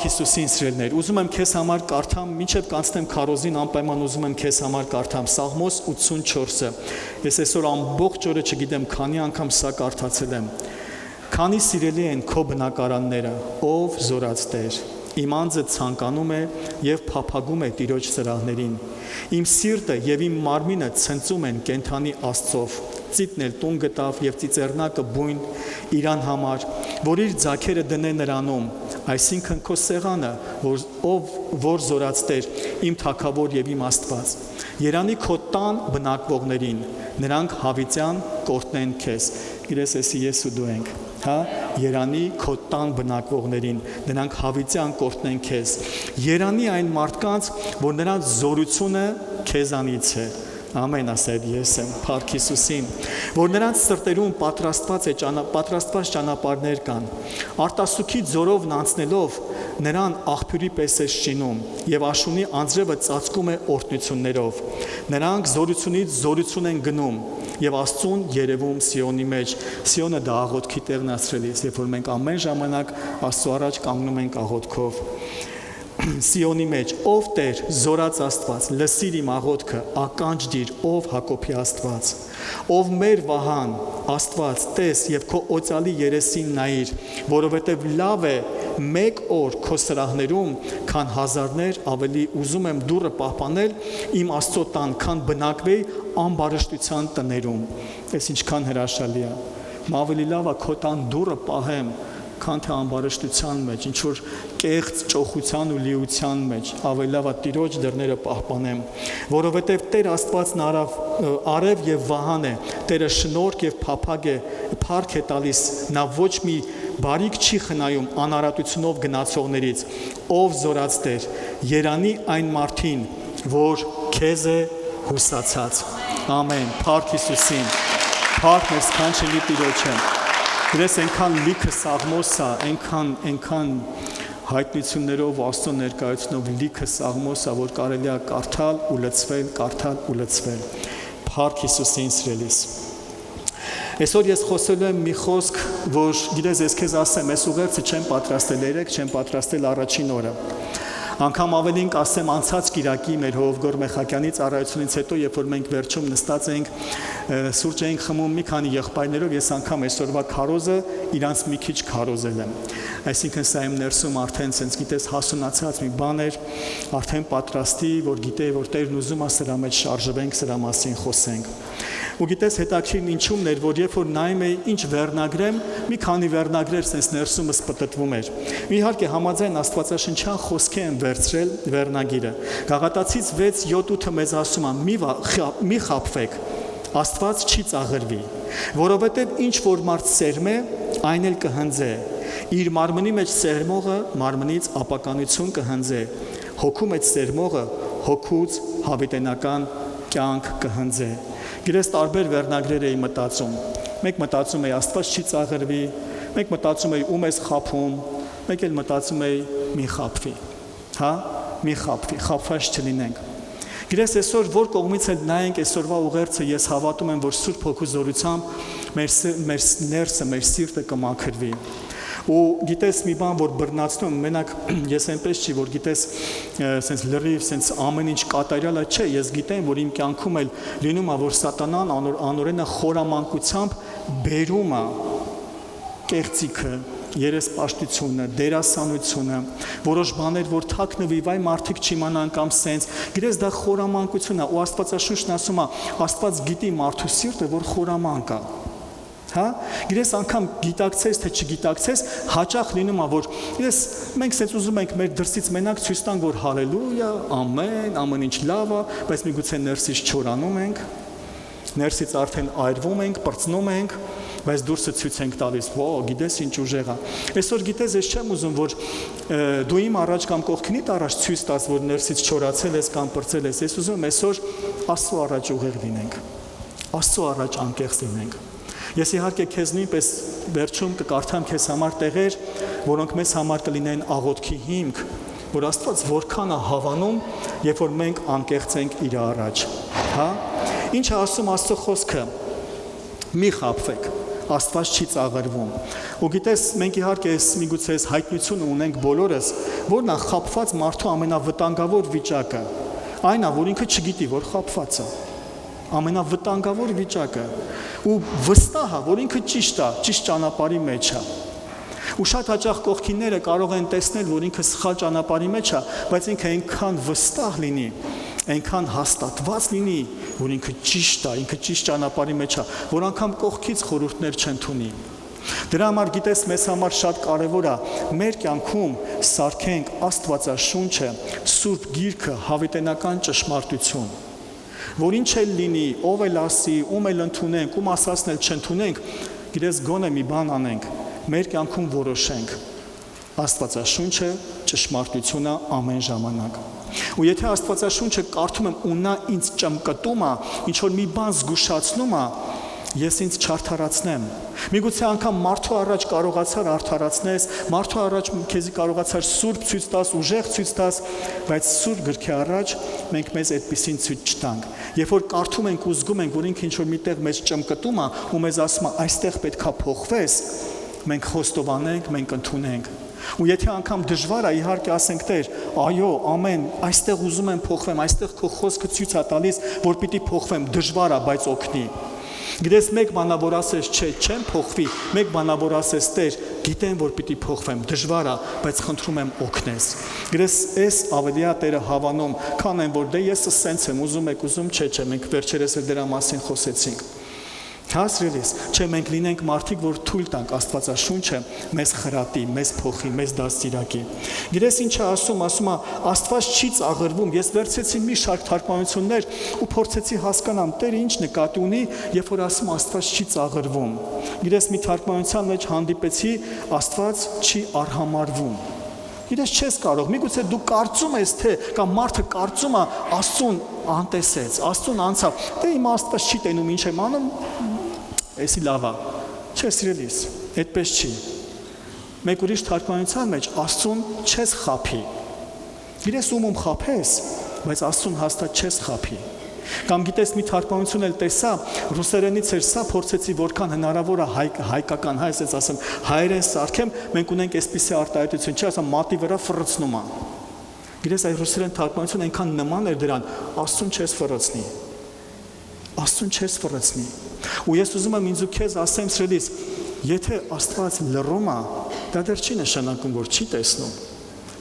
Փառք Հիսուսին սիրելիներ, ուզում եմ քեզ համար կարդամ, մինչև կանցնեմ քարոզին անպայման ուզում եմ քեզ համար կարդամ Սաղմոս 84-ը։ Ես այսօր ամբողջ օրը չգիտեմ քանի անգամ սա կարդացել եմ։ Քանի սիրելի են քո բնակարանները, ով զորած Տեր։ Իմ անձը ցանկանում է եւ փափագում է Տիրոջ սրահներին։ Իմ սիրտը եւ իմ մարմինը ցնծում են կենթանի Աստծով։ Ծիծն էլ տուն գտավ եւ ծիծեռնակը բույն իրան համար, որ իր ձագերը դնե նրանում, այսինքն քո սեղանը, որ զորած Տեր, իմ թագավոր եւ իմ Աստված։ Երանի քո տան բնակվողներին, նրանք հավիտյան կորտնեն քեզ։ Իրես էսի ես ու դու ենք, հա, երանի քո տան բնակվողներին, նրանք հավիտյան կորտնեն քեզ։ Երանի այն մարդկանց, որ նրանց զորությունը քեզանից է։ Ամեն ասել ես եմ, Փառք Հիսուսին, որ նրանց սրտերում պատրաստված ճանապարհներ կան, արտասուքի ձորովն անցնելով նրան աղբյուրի պես է շինում եւ աշունի անձրևը ծածկում է օրհնություններով, նրանք զորությունից զորություն են գնում եւ Աստծուն երևում Սիոնի մեջ, Սիոնը դա աղոթքի տեղն է ասրելիս, երբ որ մենք ամեն ժամանակ Աստծո առաջ կանգնում ենք աղոթքով, Սիոնի մեջ, ով Տեր, զորած Աստված, լսիր իմ աղոթքը, ականջ դիր, ով Հակոբի Աստված, ով մեր վահան, Աստված, տես եւ քո օծալի երեսին նայիր, որովհետեւ լավ է մեկ օր քո սրահներում, քան հազարներ ավելի ուզում եմ դուռը պահպանել իմ Աստծո տան, քան բնակվեի ամբարշտության տներում։ Այս ինչքան հրաշալի է։ Ավելի լավ է քո տան դուռը պահեմ, քան թե ամբարշտության մեջ, ինչ որ կեղծ ճոխության ու լիության մեջ, ավելի լավ է Տիրոջ դռները պահպանեմ, որովհետև Տեր Աստվածն արև եւ վահան է, Տերը շնորհք եւ փառք է տալիս, նա ոչ մի բարիք չի խնայում անարատությունով գնացողներից, ով զորած Տեր, երանի այն մարդին, որ քեզ է հուսացած։ Ամեն, փառք Հիսուսին, փառք մեր սքանչելի Տիրոջը։ Դրես այնքան լիքը Սաղմոսա, այնքան հայտնություններով Աստծո ներկայությունով լիքը Սաղմոսա, որ կարելի է կարդալ ու լցվել, կարդալ ու լցվել։ Փառք Հիսուսին սիրելիս։ Այսօր ես խոսելու եմ մի խոսք, որ գիտես ես քեզ ասեմ, այս ուղերձը չեմ պատրաստել երեք, չեմ պատրաստել առաջին օրը։ Անգամ ավելին կասեմ անցած կիրակի մեր Հովգոր Մեխակյանի ծառայությունից հետո, երբ որ մենք վերջում նստած էինք, սուրճ էինք խմում մի քանի եղբայրներով, ես անգամ այսօրվա քարոզը իրանց մի քիչ քարոզել եմ։ Այսինքն սա իմ ներսում արդեն sense գիտես հասունացած մի բան էր, արդեն պատրաստի, որ գիտեի, որ Տերն ուզում է սրա մեջ շարժվենք, սրա մասին խոսենք։ Ու գիտես հետաքրքիրն ինչումն էր, որ երբ որ նայում էի ինչ վերնագրեմ, մի քանի վերնագրեր sense ներսումս պտտվում էր։ Իհարկե համաձայն Աստվածաշնչյան խոսքի եմ վերցրել վերնագիրը։ Գաղատացից 6:7-8-ը մեզ ասում է՝ մի խաբվեք, Աստված չի ծաղրվի, որովհետև ինչ որ մարդ սերմ է, այն էլ կհնձե։ Իր մարմնի մեջ սերմողը մարմնից ապականություն կհնձե, հոգու մեջ սերմողը հոգուց հավիտենական կյանք կհնձե։ Գիտես տարբեր վերնագրեր էի մտածում։ Մեկ մտածում էի Աստված չի ծաղրվի, մեկ մտածում էի ում ես խաբում, մեկ էլ մտածում էի մի խաբվի։ Հա, մի խաբվի, խաբված չլինենք։ Գիտես այսօր որ կողմից էլ նայենք այսօրվա ուղերձը, ես հավատում եմ, որ Սուրբ Հոգու զորությամբ մեր ներսը, մեր սիրտը կմաքրվի։ Ու գիտես մի բան, որ բռնացնում, մենակ ես այնպես չի, որ գիտես սենց լրիվ, սենց ամեն ինչ կատարյալը չէ, ես գիտեմ, որ իմ կյանքում էլ լինում է, որ սատանան անօրենը խորամանկությամբ բերում է կեղծիքը, երեսպաշտությունը, դերասանությունը, որոշ բաներ, որ թաքնվի, վայ մարդիկ չիմանան կամ սենց, գիտես դա խորամանկություն է, ու Աստվածաշունչն ասում է, Աստված գիտի մարդու սիրտը, որ խորամանկ է։ Հա, գիտես անգամ գիտակցես թե չգիտակցես, հաճախ լինում է, որ գիտես մենք սենց ուզում ենք մեր դրսից մենակ ցույց տանք, որ հալելույա, ամեն ինչ լավ է, բայց միգուցե ներսից չորանում ենք, ներսից արդեն այրվում ենք, պրծնում ենք, բայց դուրսը ցույց ենք տալիս, ո, գիտես ինչ ուժեղ է։ Այսօր գիտես ես չեմ ուզում, որ դու իմ առաջ կամ կողքինիդ առաջ ցույց տաս, որ ներսից չորացել ես կամ պրծել ես։ Ես ուզում եմ այսօր Աստծո առաջ ուղեղ լինենք, Աստծո առաջ անկեղծ լինենք։ Ես իհարկե քեզ նույնպես վերջում կկարդամ քեզ համար տեղեր, որոնք մեզ համար կլինեն աղոթքի հիմք, որ Աստված որքան է հավանում, երբ որ մենք անկեղծ ենք իր առաջ։ Հա? Ինչ է ասում Աստծո խոսքը։ Մի խաբվեք։ Աստված չի ծաղրվում։ Ու գիտես, մենք իհարկե միգուցե այս հայտնությունը ունենք բոլորս, որն է խաբված մարդու ամենավտանգավոր վիճակը։ Այն է, որ ինքը չգիտի, որ խաբված է։ Ամենավտանգավոր վիճակը ու վստահ է, որ ինքը ճիշտ է, ճիշտ ճանապարհի մեջ է։ Ու շատ հաճախ կողքինները կարող են տեսնել, որ ինքը սխալ ճանապարհի մեջ է, բայց ինքը այնքան վստահ լինի, այնքան հաստատված լինի, որ ինքը ճիշտ է, ինքը ճիշտ ճանապարհի մեջ է, որ անգամ կողքից խորհուրդներ չընդունի։ Դրա համար գիտես, մեզ համար շատ կարևոր է մեր կյանքում սարքենք Աստվածաշունչը, Սուրբ Գիրքը, հավիտենական ճշմարտություն, որ ինչ էլ լինի, ով էլ ասի, ում էլ ընդունենք, ում ասածն էլ չընդունենք, գիտես, գոնե մի բան անենք, մեր կյանքում որոշենք Աստվածաշունչը ճշմարտությունը ամեն ժամանակ։ Ու եթե Աստվածաշունչը կարդում եմ ու նա ինձ ճմկտում է, ինչ որ մի բան զգուշացնում է, ես ինձ չարդարացնեմ։ Միգուցե անգամ մարդու առաջ կարողացար արդարացնես, մարդու առաջ քեզի կարողացար սուրբ ցույց տաս, ուժեղ ցույց տաս, բայց սուրբ գրքի առաջ մենք մեզ այդպեսին ցույց չտանք։ Երբ որ կարդում ենք ու զգում ենք, որ ինքը ինչ որ միտեղ մեզ ճմկտում է ու մեզ ասում է այստեղ պետքա փոխվես, մենք խոստովանենք, մենք ընդունենք։ Ու եթե անգամ դժվար է, իհարկե ասենք Տեր, այո, ամեն, այստեղ ուզում եմ փոխվեմ, այստեղ քո խոսքը ցույց է տալիս, որ պիտի փոխվեմ, դժվար է, բայց օգնի։ Գիտես, մեկ բանա որ ասես, չէ, չեմ փոխվի, մեկ բանա որ ասես, Տեր, գիտեմ, որ պիտի փոխվեմ, դժվար է, բայց խնդրում եմ օգնես։ Գիտես, այս ավելի է Տերը հավանում, քան այն որ դե ես սենց եմ, ուզում եք, ուզում չէ, մենք վերջերս էլ դրա մասին խոսեցինք։ Հասրելիս, չէ, մենք լինենք մարդիկ, որ թույլ տանք Աստվածաշունչը մեզ խրատի, մեզ փոխի, մեզ դաստիարակի։ Գիտես ինչ է ասում է, Աստված չի ծաղրվում։ Ես վերցեցի մի շարք թարգմանություններ ու փորձեցի հասկանամ, Տերը ինչ նկատի ունի, երբ որ ասում Աստված չի ծաղրվում։ Գիտես մի թարգմանության մեջ հանդիպեցի Աստված չի արհամարվում։ Գիտես չես կարող, միգուցե դու կարծում ես, թե կամ մարդը կարծում է Աստծուն անտեսեց, Աստծուն անցավ, դե իմ Աստված չի տենում ինչ եմ անում, էսի լավ է, չէ սիրելիս, այդպես չի։ Մեկ ուրիշ թարգմանության մեջ Աստծուն չես խաբի, գիտես ում խաբես, բայց Աստծուն հաստատ չես խաբի։ Կամ գիտես մի թարգմանություն էլ տեսա, ռուսերենից էր սա, փորձեցի որքան հնարավոր է հայկական, հայ ասես ասեմ, հայերեն սարքեմ, մենք ունենք այսպիսի արտահայտություն, չի ասեմ մատի վրա ֆռցնում է։ Գիտես այդ ռուսերեն թարգմանությունը այնքան նման էր դրան, Աստծուն չես ֆռցնի։ Աստծուն չես ֆռցնի։ Ու ես ուզում եմ ինձ ու քեզ ասեմ սրելիս, եթե Աստված լռում է, դա դեռ չի նշանակում, որ չի տեսնում։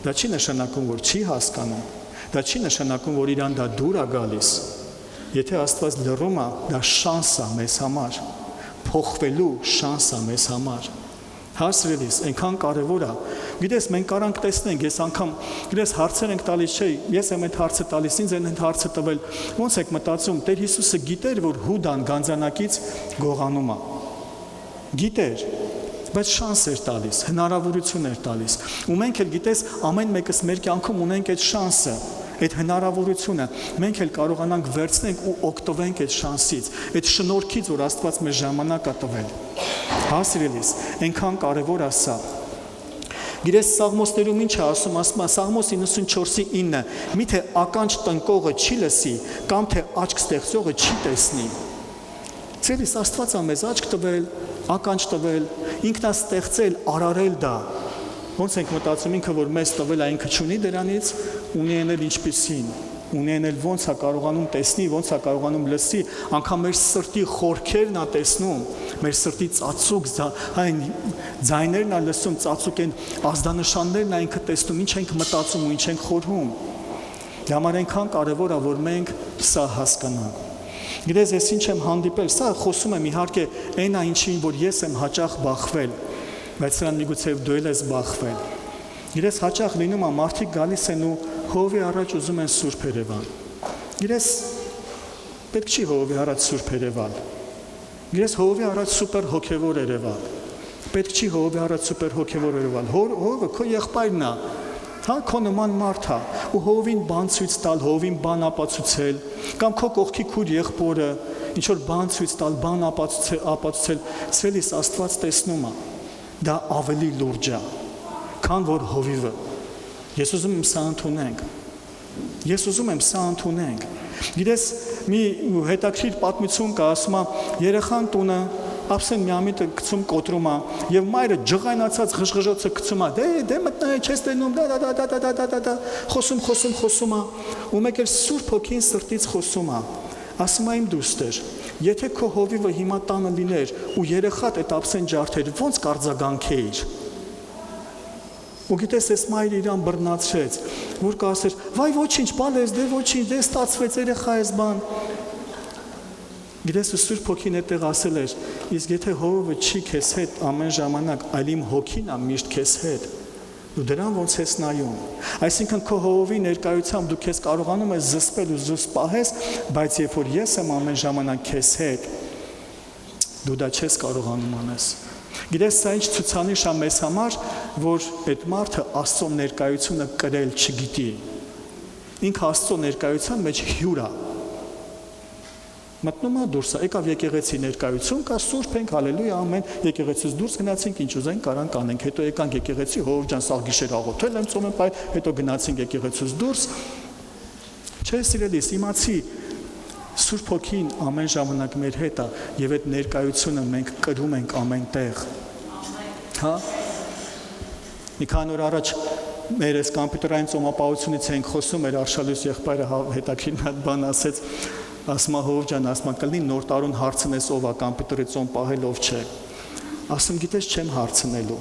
Դա չի նշանակում, որ չի հասկանում։ Դա չի նշանակում, որ իրան դա դուր է գալիս։ Եթե Աստված լռում է, դա շանս է մեզ համար, փոխվելու շանս է մեզ համար։ Հասրելիս, այնքան կարևոր է։ Գիտես, մենք կարանք տեսնենք, ես անգամ, գիտես, հարցեր ենք տալիս, չէ, ես եմ այդ հարցը տալիս, ինձ են այդ հարցը տվել, ոնց եք մտածում, Տեր Հիսուսը գիտեր, որ Հուդան գանձանակից գողանում է։ Գիտեր, բայց շանս էր տալիս, հնարավորություն էր տալիս։ Ու մենք էլ գիտես, ամեն մեկս մեր կյանքում ունենք այդ շանսը, այդ հնարավորությունը, մենք էլ կարողանանք վերցնենք ու օգտվենք այդ շանսից, այդ շնորհքից, որ Աստված մեզ ժամանակ է տվել։ Հա սիրելիս, այնքան կարևոր է սա։ Գիտես Սաղմոսներում ինչ է ասում, Սաղմոս 94:9, միթե ականջ տնկողը չի լսի, կամ թե աչք ստեղծողը չի տեսնի։ Սիրելիս, Աստված է մեզ աչք տվել, ականջ տվել, ինքն է ստեղծել, արարել դա։ Ոնց ենք մտածում ինքը, որ մեզ տվել է, ինքը չունի դրանից, ունի ենել ինչպիսին, ունի ենել ոնց է կարողանում տեսնի, ոնց է կարողանում լսի, անգամ մեր սրտի խորքերն է տեսնում, մեր սրտի ծածուկ, այն ձայներն է լսում, ծածուկ են ազդանշաններն է ինքը տեսնում, ինչ ենք մտածում ու ինչ ենք խորհում։ Դա համար այնքան կարևոր է, որ մենք սա հասկանանք։ Գիտես, ես ինչ եմ հանդիպել, սա խոսում եմ իհարկե այն է ինչին, որ ես եմ հաճախ բախվել, բայց սրան միգուցե դու էլ ես բախվել։ Գիտես, հաճախ լինում է մարդիկ գալիս են ու Հովի առաջ ուզում են Սուրբ Երևան։ Գիտես, պետք չի Հովի առաջ Սուրբ Երևան։ Գիտես, Հովի առաջ սուպեր հոգևոր Երևան։ Պետք չի Հովի առաջ սուպեր հոգևոր Երևան։ Հովը քո եղբայրն է։ Հա, քո նման մարդ է, ու Հովին բան ցույց տալ, Հովին բան ապացուցել, կամ քո կողքի քույր եղբորը ինչ որ բան ցույց տալ, բան ապացուցել, ցելիս Աստված տեսնում է։ Դա ավելի լուրջ է, քան որ Հովիվը։ Ես ուզում եմ սա ընդունենք։ Ես ուզում եմ սա ընդունենք։ Գիտես, մի հետաքրքիր պատմություն կա, ասում է երեխան տունը ապսեն միամիտը գցում կոտրում է եւ մայրը ջղայնացած ղժղժոցը գցում է դե մտնա չես տենում դա խոսում է ու մեկ էլ Սուրբ Հոգին սրտից խոսում է ասում է իմ դուստր եթե քո հովիվը հիմա տանը լիներ ու երեխատ այդ ապսեն ջարդեր ոնց կարձագանքեիր ու գիտես այս մայրը իրան բռնացրեց որ կասեր վայ ոչինչ բալես դե ոչինչ դե ստացվեց երեխա էս բան գիտես Սուրբ Հոգին այդտեղ ասել էր իսկ եթե հովիվը չի քեզ հետ ամեն ժամանակ այլ իմ հոգին է միշտ քեզ հետ ու դրան ոնց ես նայում այսինքն քո հովի ներկայությամբ դու քեզ կարողանում ես զսպել ու զուս պահես բայց երբ որ ես եմ ամեն ժամանակ քեզ հետ դու դա չես կարողանում անես գիտես սա ինչ ցուցանիշ է մեզ համար որ այդ մարդը Աստծո ներկայությունը կրել չգիտի ինքը Աստծո ներկայության մեջ հյուր է մտնում է դուրս է եկավ եկեղեցի ներկայություն կա սուրբ ենք հալելույա ամեն եկեղեցից դուրս գնացինք ինչ ուզենք կարանք անենք հետո եկանք եկեղեցի հով ջան սաղ գիշեր աղոթել եմ ծոմեմ բայ հետո գնացինք եկեղեցուց դուրս չէ սիրելիս իմացի Սուրբ Հոգին ամեն ժամանակ մեր հետ է եւ այդ ներկայությունը մենք կրում ենք ամեն տեղ հա մի քանի օր առաջ մեր այս կոմպյուտերային ծոմապահությունից ենք խոսում մեր Արշալույս եղբայրը հետաքրքիր մի հատ բան ասեց ասում հով ջան ասում կլինի նոր տարուն հարցնես ով է կոմպյուտերի ծոմ պահել ով չէ ասում գիտես չեմ հարցնելու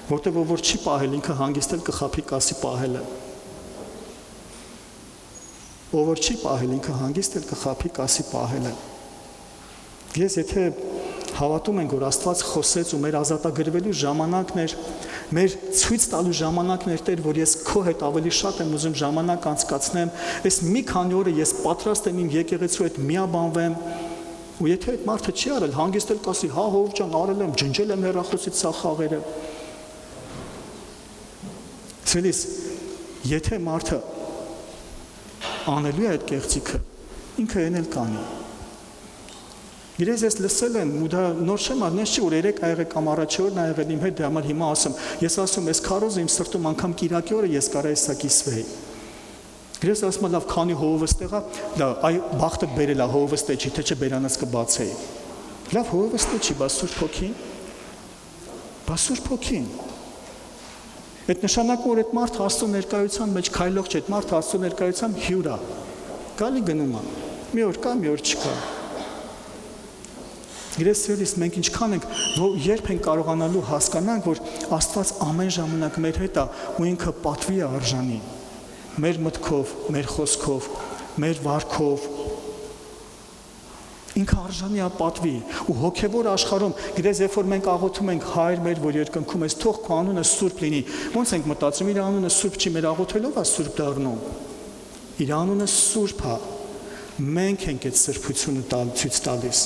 որտեղ որ չի պահել ինքը հանգիստել կխափի կասի պահել է ով որ չի պահել ինքը հանգիստել կխափի կասի պահել է ես եթե հավատում ենք որ Աստված խոսեց ու մեր ազատագրվելու ժամանակն էր մեր ցույց տալու ժամանակն էր Տեր որ ես քո հետ ավելի շատ եմ ուզում ժամանակ անցկացնեմ այս մի քանի օրը ես պատրաստ եմ իմ եկեղեցու հետ միաբանվեմ ու եթե այդ մարդը չի արել հանգիստել կասի հա հով ջան արել եմ ջնջել եմ հեռախոսից սա խաղերը ցելիս եթե մարդը անելու է այդ կեղծիքը ինքը ենել կանի Գիտես ես լսել եմ ու դա նոր չեմ արնես չի որ երեք աղը կամ առաջի օրն ա եղել իմ հետ դե համար հիմա ասում ես ասում ես քարոզը իմ սրտում անգամ Կիրակի օրը ես կարա հեսա կիսվեի Գիտես ասում լավ քանի հովվս տեղա դա այ բախտը բերել է հովվս տե չի թե չէ բերանից կբացեի լավ հովվս տե չի բա Սուրբ Հոգին Այդ նշանակում որ այդ մարդը Աստծո ներկայության մեջ քայլող չէ այդ մարդը Աստծո ներկայության հյուր է գալի գնում է մի օր կա մի օր չկա Գրեսերից մենք ինչքան ենք որ երբ ենք կարողանալու հասկանանք որ Աստված ամեն ժամանակ մեր հետ է ու ինքը պատվի է արժանի մեր մտքով, մեր խոսքով, մեր վարքով ինքը արժանի է պատվի ու հոգևոր աշխարհում գրես երբ որ մենք աղոթում ենք Հայր մեր որ երկնքում ես թող քո անունը սուրբ լինի ոնց ենք մտածում իր անունը սուրբ չի մեր աղոթելով է սուրբ դառնում իր անունը սուրբ է մենք ենք այդ սրբությունը ցույց տալիս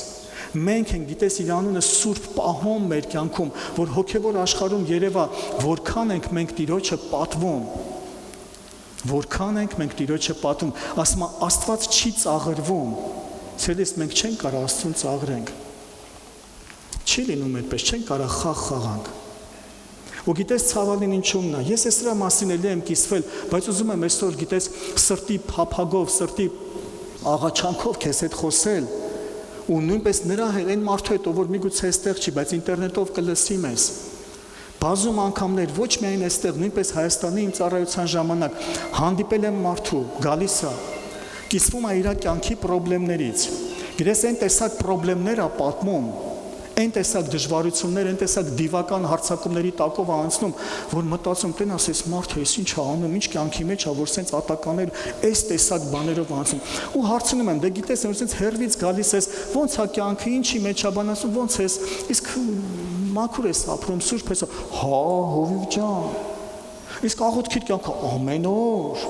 Մենք ենք գիտես իր անունը սուրբ պահում մեր կյանքում, որ հոգևոր աշխարհում երևա որքան ենք մենք Տիրոջը պատվում։ Որքան ենք մենք Տիրոջը պատվում, ասում է Աստված չի ծաղրվում։ Ցելիս մենք չենք կարող Աստծուն ծաղրենք։ Չի լինում այդպես, չենք կարող խաղ խաղանք։ Ու գիտես ցավալին ինչումն է։ Ես այս դրա մասին էլի եմ կիսվել, բայց ուզում եմ այսօր գիտես սրտի փափագով, սրտի աղաչանքով քեզ հետ խոսել։ Ու նույնպես նրա հետ այն մարդու հետ, որ միգուցե այստեղ չի, բայց ինտերնետով կլսի մեզ։ Բազում անգամներ ոչ միայն այստեղ, նույնպես Հայաստանի իմ ծառայության ժամանակ հանդիպել եմ մարդու, գալիս է, կիսվում է իր կյանքի խնդիրներից։ Գրես այն տեսակ խնդիրներ է պատմում, այն տեսակ դժվարություններ, այն տեսակ դիվական հարձակումների տակով անցնում, որ մտածում տենաս այս մարդը էս ինչ է անում, ինչ կյանքի մեջ է, որ սենց ատականներ այս տեսակ բաներով անցնում։ Ու հարցնում եմ, դե գիտես, որ սենց հերվից գալիս ես, ո՞նց է կյանքը, ինչի մեջ է բան ասում, ո՞նց ես, իսկ մաքուր ես ապրում, սուրբ ես, հա, հովիվ ջան։ Իսկ աղոթքիդ կյանքը ամեն օր։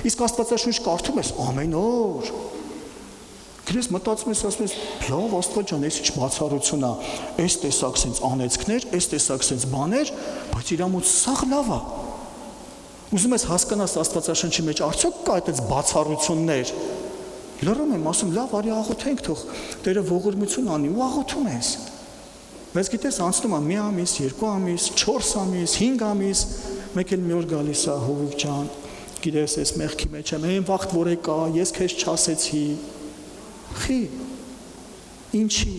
Իսկ Աստվածաշունչ կարդում ես ամեն օր։ Գրես մտածում ես, ասում ես, լավ Աստված ջան, այս ինչ բացառություն է, այս տեսակ սենց անեծքներ, այս տեսակ սենց բաներ, բայց իր մոտ սաղ լավ է։ Ուզում ես հասկանաս Աստվածաշնչի մեջ արդյոք կա այդպես բացառություններ։ Լռում եմ, ասում, լավ, արի աղոթենք, թող Տերը ողորմություն անի ու աղոթում ես։ Բայց գիտես, անցնում է մի ամիս, 2 ամիս, 4 ամիս, 5 ամիս, մեկ էլ մի օր գալիս է հովիվ ջան, գիտես, ես մեղքի մեջ եմ, այն վաղտ որ եկա, ես քեզ չասեցի։ Խի, ինչի։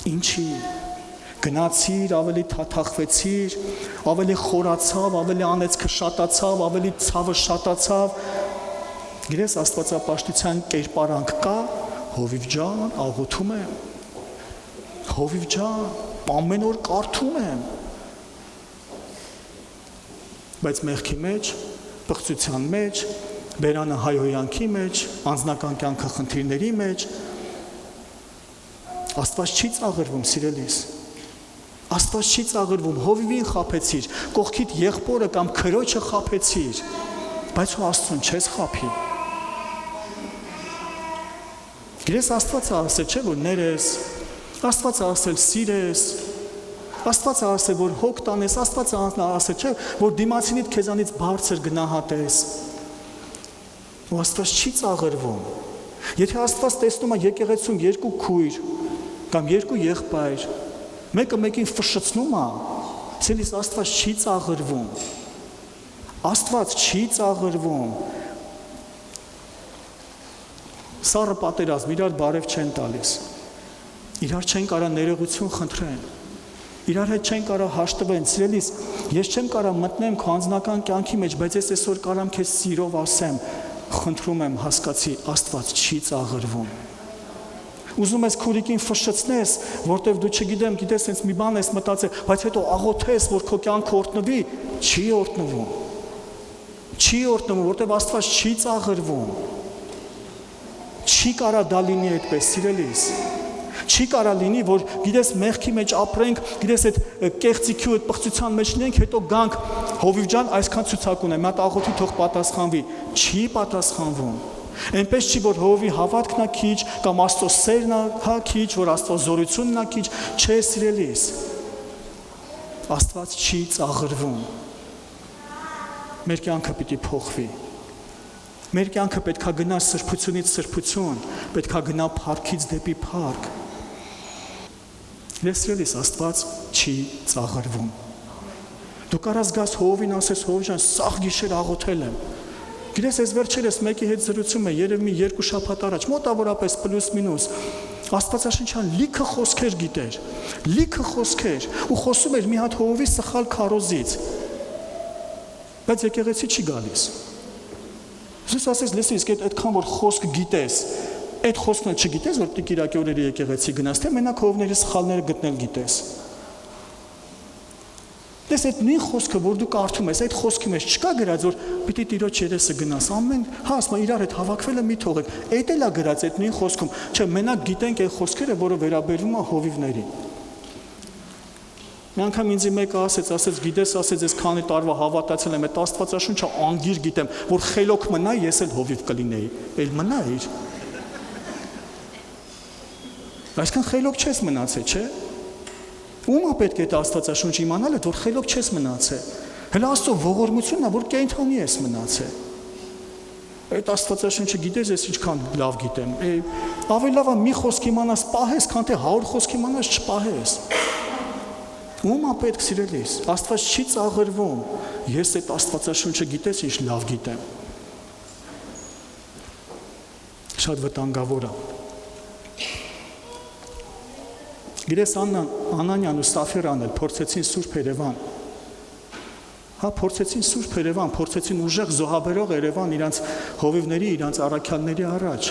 Ինչի։ Գնացիր, ավելի թաթախվեցիր, ավելի խորացավ, ավելի անեծքը շատացավ, ավելի ցավը շատացավ։ Գիտես, աստվածապաշտության կերպարանք կա, հովիվ ջան, աղոթում եմ։ Հովիվ ջան, ամեն օր կարդում եմ։ Բայց մեղքի մեջ, պղծության մեջ, բերանը հայհոյանքի մեջ, անձնական կյանքը խնդիրների մեջ Աստված չի ծաղրվում, սիրելիս։ Աստված չի ծաղրվում, հովիվին խաբեցիր, կողքիդ եղբորը կամ քրոջը խաբեցիր, բայց ու Աստծուն չես խաբի։ Գիտես, Աստված ասել չէ, որ ներես, Աստված ասել սիրես, Աստված ասել, որ հոգ տանես, Աստված ասել չէ, որ դիմացինիդ քեզանից բարձր գնահատես։ Ու Աստված չի ծաղրվում։ Եթե Աստված տեսնում է եկեղեցում երկու քույր կամ երկու եղբայր, մեկը մեկին ֆշշացնում է, սելիս Աստված չի ծաղրվում։ Աստված չի ծաղրվում։ Սառը պատերազմ, իրար բարև չեն տալիս։ Իրար չեն կարա ներողություն խնդրեն։ Իրար հետ չեն կարա հաշտվեն, սիրելիս, ես չեմ կարա մտնեմ քո անձնական կյանքի մեջ, բայց ես այսօր կարամ քեզ սիրով ասեմ, խնդրում եմ հասկացի, Աստված չի ծաղրվում։ Ուզում ես քուրիկին ֆշշացնես, որտեվ դու չգիտեմ, գիտես, sense մի բան ես մտածել, բայց հետո աղոթես, որ քո կյանքը օրհնվի, չի օրհնվում։ Չի օրհնվում, որտեվ Աստված չի ծաղրվում։ Չի կարա դա լինի այդպես, սիրելիս։ Չի կարա լինի, որ գիտես մեղքի մեջ ապրենք, գիտես այդ կեղծիքի ու այդ պղծության մեջ լինենք, հետո գանք հովիվ ջան, այսքան ցուցակ ունեմ, մի հատ աղոթի թող պատասխանվի։ Չի պատասխանվում։ Այնպես չի, որ հովի հավատքն է քիչ կամ Աստծո սերն է քիչ, որ Աստծո զորությունն է քիչ, չէ, սիրելիս։ Աստված չի ծաղրվում։ Մեր կյանքը պիտի փոխվի։ Մեր կյանքը պետքա գնա սրբությունից սրբություն, պետքա գնա փառքից դեպի փառք։ Սիրելիս, Աստված չի ծաղրվում։ Դու կարաս գաս հովին ասես, հով ջան, սաղ գիշեր աղոթել եմ։ Գիտես, այս վերջերս մեկի հետ զրուցում է, երևի մի 2 շաբաթ առաջ, մոտավորապես պլյուս մինուս, Աստվածաշնչյան լիքը խոսքեր գիտեր, լիքը խոսքեր, ու խոսում էր մի հատ հովի սխալ քարոզից, բայց եկեղեցի չի գալիս։ Ես ասես, լսի, իսկ այդքան որ խոսք գիտես, այդ խոսքն չգիտես, որ պիտի կիրակի օրերի եկեղեցի գնաս, թե մենակ հովների սխալները գտնել գիտես։ Դες այդ նույն խոսքը, որ դու կարդում ես, այդ խոսքի մեջ չկա գրած, որ պիտի Տիրոջ երեսը գնաս, ամեն, հա, ասում իրար հետ հավաքվելը մի թողեք, այդ էլ է գրած այդ նույն խոսքում, չէ, մենակ գիտենք այդ խոսքերը, որը վերաբերվում է հովիվներին։ Մի անգամ ինձ մեկը ասեց, գիտես, ասեց, ես քանի տարվա հավատացել եմ, այդ Աստվածաշունչը անգիր գիտեմ, որ խելոք մնա, ես էլ հովիվ կլինեի, էլ մնա իր։ Այսքան խելոք չես մնացել, չէ։ Ում է պետք է այդ Աստվածաշունչ իմանալը, որ խելոք չես մնացել։ Հələ Աստծո ողորմությունն է, որ կենդանի ես մնացել։ Այդ Աստվածաշունչը գիտես, ես ինչքան լավ գիտեմ։ Ավելի լավ է մի խոսք իմանաս պահես, քան թե 100 խոսք իմանաս չպահես։ Ում է պետք, սիրելիս, Աստված չի ծաղրվում։ Ես այդ Աստվածաշունչը գիտես, ինչ լավ գիտեմ։ Շատ վտանգավոր է։ Գիտես, Անանյան ու Սաֆիրան էլ փորձեցին Սուրբ Երևան։ Հա, փորձեցին Սուրբ Երևան, փորձեցին ուժեղ զոհաբերող Երևան իրանց հովիվների, իրանց առաքյալների առաջ։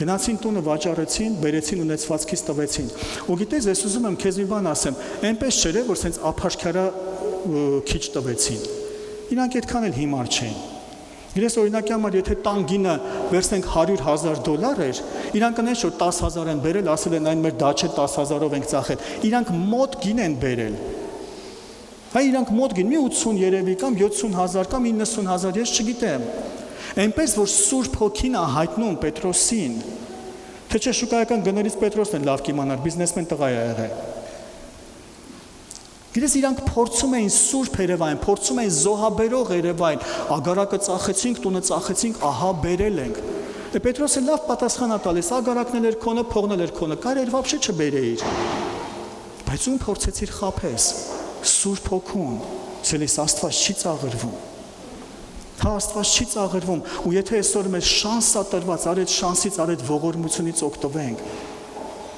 Գնացին տունը վաճառեցին, բերեցին ունեցվածքից տվեցին։ Ու գիտես, ես ուզում եմ քեզ մի բան ասեմ, այնպես չէր, որ սենց ափաշքարա քիչ տվեցին։ Իրանք այդքան էլ հիմար չէին։ Գիտես, օրինակի համար, եթե տան գինը վերցնենք $100,000 էր, իրանք նշ որ 10,000 են բերել, ասել են այն մեր դա չէ 10,000-ով ենք ծախել։ Իրանք մոտ գին են բերել։ Հա, իրանք մոտ գին, մի 80 երևի կամ 70,000 կամ 90,000, ես չգիտեմ։ Այնպես որ Սուրբ Հոգին է հայտնում Պետրոսին, թե չէ շուկայական գներից Պետրոսն է լավ կիմանար, բիզնեսմեն տղա է եղել։ Գիտես, իրանք փորձում էին Սուրբ Երևան, փորձում էին զոհաբերող Երևան, ագարակը ծախեցինք, տունը ծախեցինք, ահա բերել ենք։ Դե Պետրոսը լավ պատասխան է տալիս, ագարակն էլ էր քոնը, փողն էլ էր քոնը, կարեր вообще չբերեիր։ Բայց ում փորձեցիր խաբես Սուրբ Հոգուն, սելիս Աստված չի ծաղրվում։ Հա, Աստված չի ծաղրվում, ու եթե այսօր մեզ շանս է տրված, արի այդ շանսից, արի այդ ողորմությունից օգտվենք։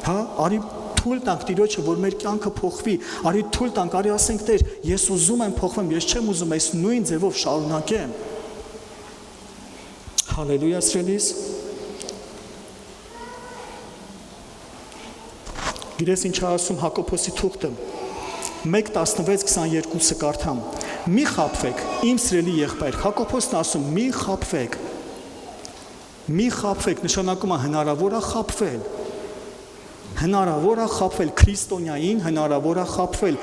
Հա, արի թույլ տանք Տիրոջը, որ մեր կյանքը փոխվի, արի թույլ տանք, արի ասենք Տեր, ես ուզում եմ փոխվեմ, ես չեմ ուզում այս նույն ձևով շարունակեմ։ Հալելույա, սիրելիս։ Գիտես ինչ ասում Հակոբոսի թուղթը 1:16-22-ը կարդամ։ Մի խաբվեք, իմ սիրելի եղբայր, Հակոբոսն ասում, մի խաբվեք։ Մի խաբվեք, նշանակում է հնարավոր է խաբվել։ Հնարավոր է խաբվել քրիստոնյային, հնարավոր է խաբվել։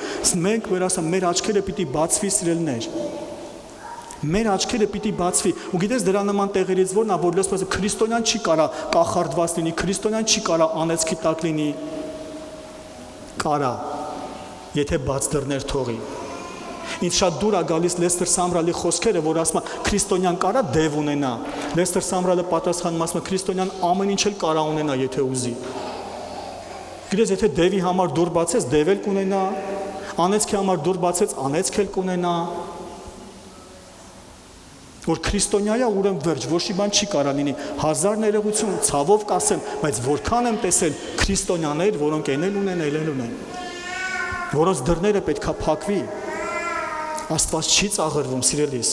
Մենք որ ասեմ, մեր աչքերը պիտի բացվի, սիրելիներ։ Մեր աչքերը պիտի բացվի։ Ու գիտես դրա նման տեղերից որն է, որ լսում եմ, քրիստոնյան չի կարա կախարդված լինի, քրիստոնյան չի կարա անեծքի տակ լինի։ Կարա, եթե բաց դռներ թողի։ Ինձ շատ դուր է գալիս Լեսթեր Սամրալի խոսքերը, որ ասում է քրիստոնյան կարա դև ունենա։ Լեսթեր Սամրալը պատասխանում ասում է քրիստոնյան ամեն ինչ էլ կարա ունենա, եթե ուզի։ Գիտես, եթե դևի համար դուր բացես, դև էլ կունենա, անեծքի համար դուր բացես, անեծք էլ կունենա։ Որ քրիստոնյա է, ուրեմն վերջ, ոչ մի բան չի կարա լինի։ Հազար ներողություն, ցավով կասեմ, բայց որքան եմ տեսել քրիստոնյաներ, որոնք ենել ունեն, որոնց դռները պետքա փակվի։ Աստված չի ծաղրվում, սիրելիս։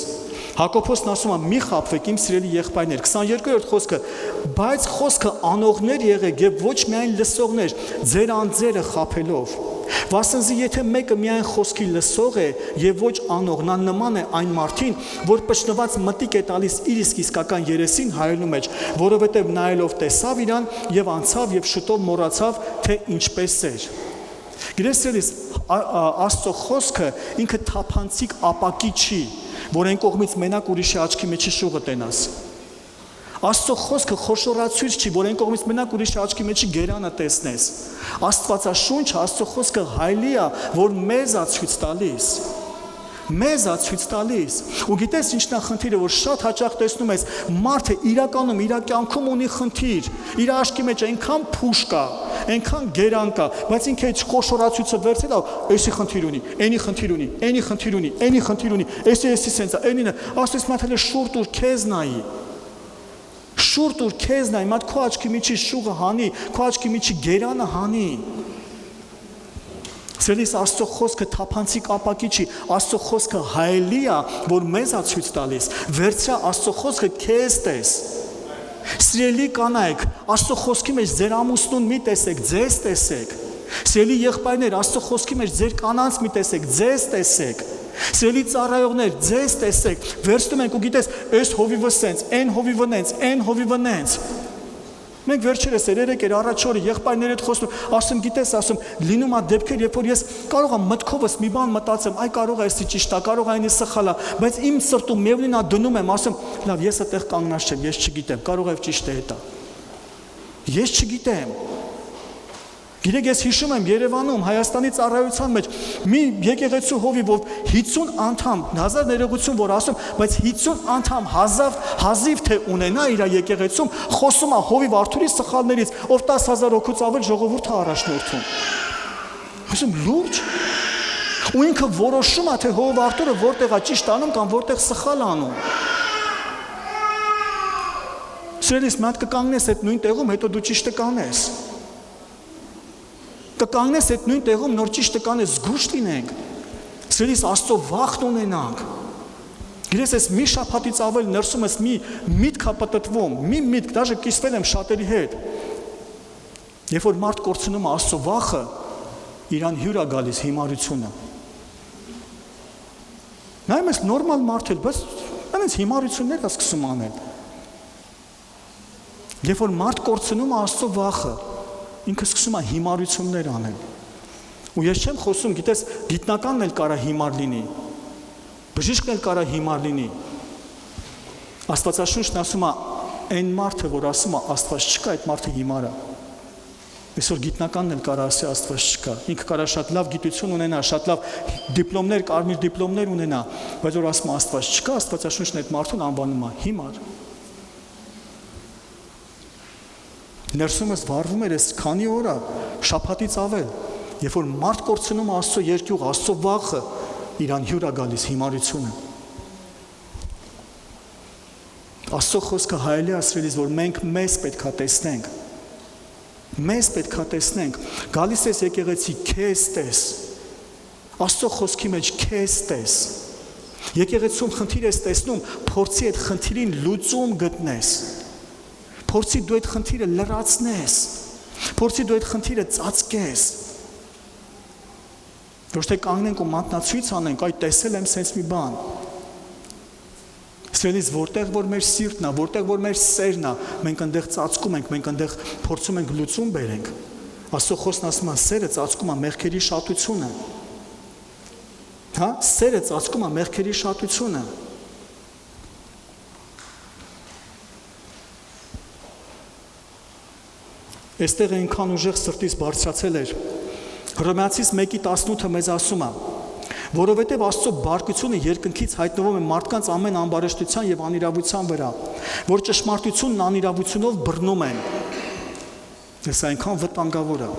Հակոբոսն ասում է՝ մի խաբվեք, իմ սիրելի եղբայրներ, 22-րդ խոսքը, բայց խոսքը անողներ եղեք եւ ոչ միայն լսողներ, ձեր անձերը խաբելով։ Վասնզի եթե մեկը միայն խոսքի լսող է եւ ոչ անող, նա նման է այն մարդին, որ պշնված մտիկ է տալիս իր իսկական երեսին հայելու մեջ, որովհետեւ նայելով տեսավ իրան եւ անցավ եւ շուտով մոռացավ, թե ինչպես էր։ Գիտես, Աստծո խոսքը ինքը թափանցիկ ապակի չի, որ այն կողմից մենակ ուրիշի աչքի մեջի շուղը տենաս։ Աստծո խոսքը խոշորացույց չի, որ այն կողմից մենակ ուրիշի աչքի մեջի գերանը տեսնես։ Աստվածաշունչը, Աստծո խոսքը հայլի է, որ մեզ է ցույց տալիս։ Մեզ է ցույց տալիս։ Ու գիտես ինչն է խնդիրը, որ շատ հաճախ տեսնում ես մարդը իրականում իր կյանքում ունի խնդիր, իր աչքի մեջ այնքան փուշ կա, այնքան գերան կա, բայց ինքը այդ խոշորացույցը վերցել է, էսի խնդիր ունի, էնի խնդիր ունի, էնի խնդիր ունի, էնի խնդիր ունի, էսի սենց է, էնին է, ասես մաթել է շուրջ ուր քեզ նայի։ Շուրջ ուր քեզ նայի, մատ քո աչքի միջի շուղը հանի, քո աչքի միջի գերանը հանի։ Սիրելիս, Աստծո խոսքը թափանցիկ ապակի չի, Աստծո խոսքը հայելի է, որ մեզ է ցույց տալիս։ Վերցրա Աստծո խոսքը քեզ տես։ Սիրելի կանայք, Աստծո խոսքի մեջ ձեր ամուսնուն մի տեսեք, ձեզ տեսեք։ Սիրելի եղբայրներ, Աստծո խոսքի մեջ ձեր կանանց մի տեսեք, ձեզ տեսեք։ Սիրելի ծառայողներ, ձեզ տեսեք։ Վերցնում ենք ու գիտես, այս հովիվը սենց, այն հովիվը նենց, այն հովիվը նենց։ Մենք վերջերս երեք առաջ օրը եղբայրներ հետ խոսում, ասում գիտես, ասում լինում է դեպքեր, երբ որ ես կարող եմ մտքովս մի բան մտածեմ, այ կարող է էսի ճիշտ է, կարող է այնի սխալ է, բայց իմ սրտում միևնույն է դնում եմ, ասում, լավ, ես այդտեղ կանգնած չեմ, ես չգիտեմ, կարող է ճիշտ է դա։ Ես չգիտեմ։ Գիտեք, ես հիշում եմ Երևանում, Հայաստանի ծառայության մեջ մի եկեղեցու հովիվով 50 անդամ, հազար ներողություն որ ասում, բայց 50 անդամ հազիվ թե ունենա իր եկեղեցում, խոսում է հովիվ Արթուրի սխալներից, ով 10,000 հոգուց ավել ժողովուրդ է առաջնորդում։ Ասում լուրջ։ Ու ինքը որոշում է, թե հովիվ Արթուրը որտեղ է ճիշտ անում կամ որտեղ սխալ անում։ Սիրելիս, մի հատ կկանգնես այդ նույն տեղում, հետո դու ճիշտը կանես։ Կկանգնես այդ նույն տեղում, նոր ճիշտը կանես, զգուշ լինենք։ Սիրելիս, Աստծո վախն ունենանք։ Գիտես, ես մի շաբաթից ավել ներսում ես մի միտք հապտտվում, մի միտք, դաժե կիսվել եմ շատերի հետ։ Երբ որ մարդ կորցնում է Աստծո վախը, իրան հյուր է գալիս հիմարությունը։ Նայում ես նորմալ մարդ էլ, բայց այնպես հիմարություններ է սկսում անել։ Երբ որ մարդ կորցնում է Աստծո վախը, ինքը սկսում է հիմարություններ անել։ Ու ես չեմ խոսում, գիտես, գիտնականն էլ կարա հիմար լինի, բժիշկն էլ կարա հիմար լինի։ Աստվածաշունչն ասում է, այն մարդը, որ ասում է Աստված չկա, այդ մարդը հիմար է։ Այսօր գիտնականն էլ կարա ասի Աստված չկա։ Ինքը կարա շատ լավ գիտություն ունենա, շատ լավ դիպլոմներ, կարմիր դիպլոմներ ունենա, բայց որ ասում է Աստված չկա, Աստվածաշունչն այդ մարդուն անվանում է հիմար։ Ներսում ես վարվում էր ես քանի օր է, շաբաթից ավել, երբ որ մարդ կորցնում Աստծո երկյուղ, Աստծո վախը, իրան հյուր է գալիս հիմարությունը։ Աստծո խոսքը հայելի է ասելիս, որ մենք մեզ պետք է տեսնենք։ Մեզ պետք է տեսնենք, գալիս ես եկեղեցի, քեզ տես, Աստծո խոսքի մեջ քեզ տես, եկեղեցում խնդիր ես տեսնում, փորձի այդ խնդիրին լուծում գտնես, փորձի դու այդ խնդիրը լրացնես, փորձի դու այդ խնդիրը ծածկես, ոչ թե կանգնենք ու մատնացույց անենք, այ տեսել եմ սենց մի բան, Սիրելիս, որտեղ որ մեր սիրտն է, որտեղ որ մեր սերն է, մենք այնտեղ ծածկում ենք, մենք այնտեղ փորձում ենք լուծում բերենք։ Աստծո խոսքն ասում է, սերը ծածկում է մեղքերի շատությունը։ Հա, սերը ծածկում է մեղքերի շատությունը։ Այստեղ այնքան ուժեղ սրտից բարձրացել էր։ Հռոմեացիս 1:18-ը մեզ ասում է. Որովհետև Աստծո բարկությունը երկնքից հայտնվում է մարդկանց ամեն ամբարշտության եւ անիրավության վրա, որ ճշմարտությունն անիրավությունով բռնում են։ Այս այնքան վտանգավոր է,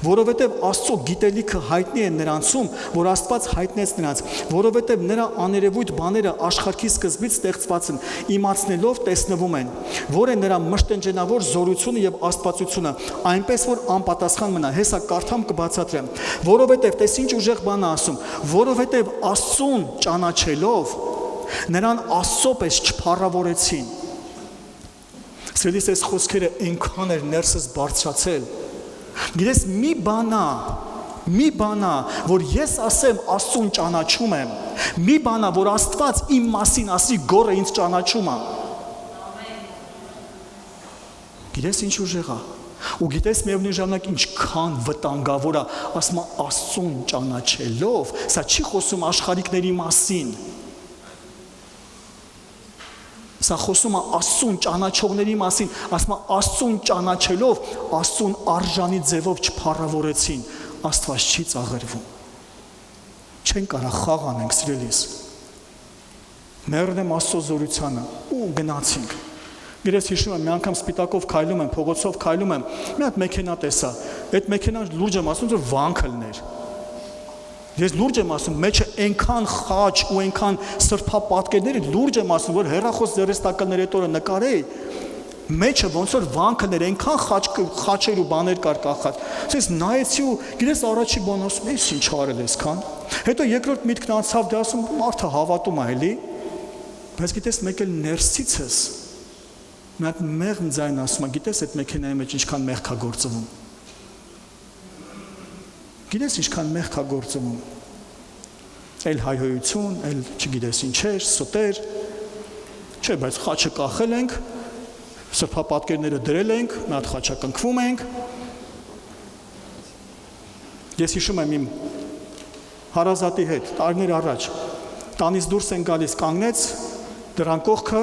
որովհետև Աստծո գիտելիքը հայտնի է նրանցում, որ Աստված հայտնեց նրանց, որովհետև նրա աներևույթ բաները աշխարհի սկզբից ստեղծված են, իմացնելով տեսնվում են, որ է նրա մշտնջենավոր զորությունը եւ աստվածությունը, այնպես որ անպատասխան մնա։ Հեսա կարդամ կբացատրեմ, որովհետև տես ինչ ուժեղ բան է ասում, որովհետև Աստծուն ճանաչելով նրան Աստծո պես չփառավորեցին։ Սիրելիս, այս խոսքերը այնքան էր ներսս բարձրացել։ Գիտես, մի բան է, որ ես ասեմ Աստծուն ճանաչում եմ, մի բան է, որ Աստված իմ մասին ասի գորը ինձ ճանաչում է։ Գիտես ինչ ուժեղ է, ու գիտես միևնույն ժամանակ ինչքան վտանգավոր է, ասում է Աստծուն ճանաչելով, սա չի խոսում աշխարհիկների մասին։ Սա խոսում է Աստծուն ճանաչողների մասին, ասում է Աստծուն ճանաչելով, Աստծուն արժանի ձևով չփառավորեցին, Աստված չի ծաղրվում։ Չեն կարող խաղ անենք, սիրելիս։ Մեռնեմ Աստծո զորությանը ու գնացինք։ Գիտես, հիշում եմ, մի անգամ սպիտակով քայլում եմ, փողոցով քայլում եմ, մի հատ մեքենա տեսա։ Այդ մեքենան լուրջ եմ ասում, որ վանք լներ։ Ես լուրջ եմ ասում, մեջը այնքան խաչ ու այնքան սրբապատկերների լուրջ եմ ասում, որ հեռախոս ձեռեստակալների հետ օրը նկարեի, մեջը ոնց որ վանքներ, այնքան խաչեր ու բաներ կար կախած։ Ես նայեցի ու գիտես առաջի բան ասում, ես ինչ արել ես քան։ Հետո երկրորդ միտքն անցավ, դե ասում, մարդը հավատում է էլի։ Բայց գիտես, մեկ էլ ներսիցս մի հատ մեղմ ձայն ասում է, գիտես այդ մեքենայի մեջ ինչքան մեղք է գործվում։ Գիտես ինչքան մեղք է գործվում։ Էլ հայհոյություն, էլ չգիտես ինչեր, սոտեր։ Չէ, բայց խաչը կախել ենք, սրբապատկերները դրել ենք, մի հատ խաչակնքվում ենք։ Ես հիշում եմ իմ հարազատի հետ տարիներ առաջ տանից դուրս են գալիս, կանգնեց դրան կողքը,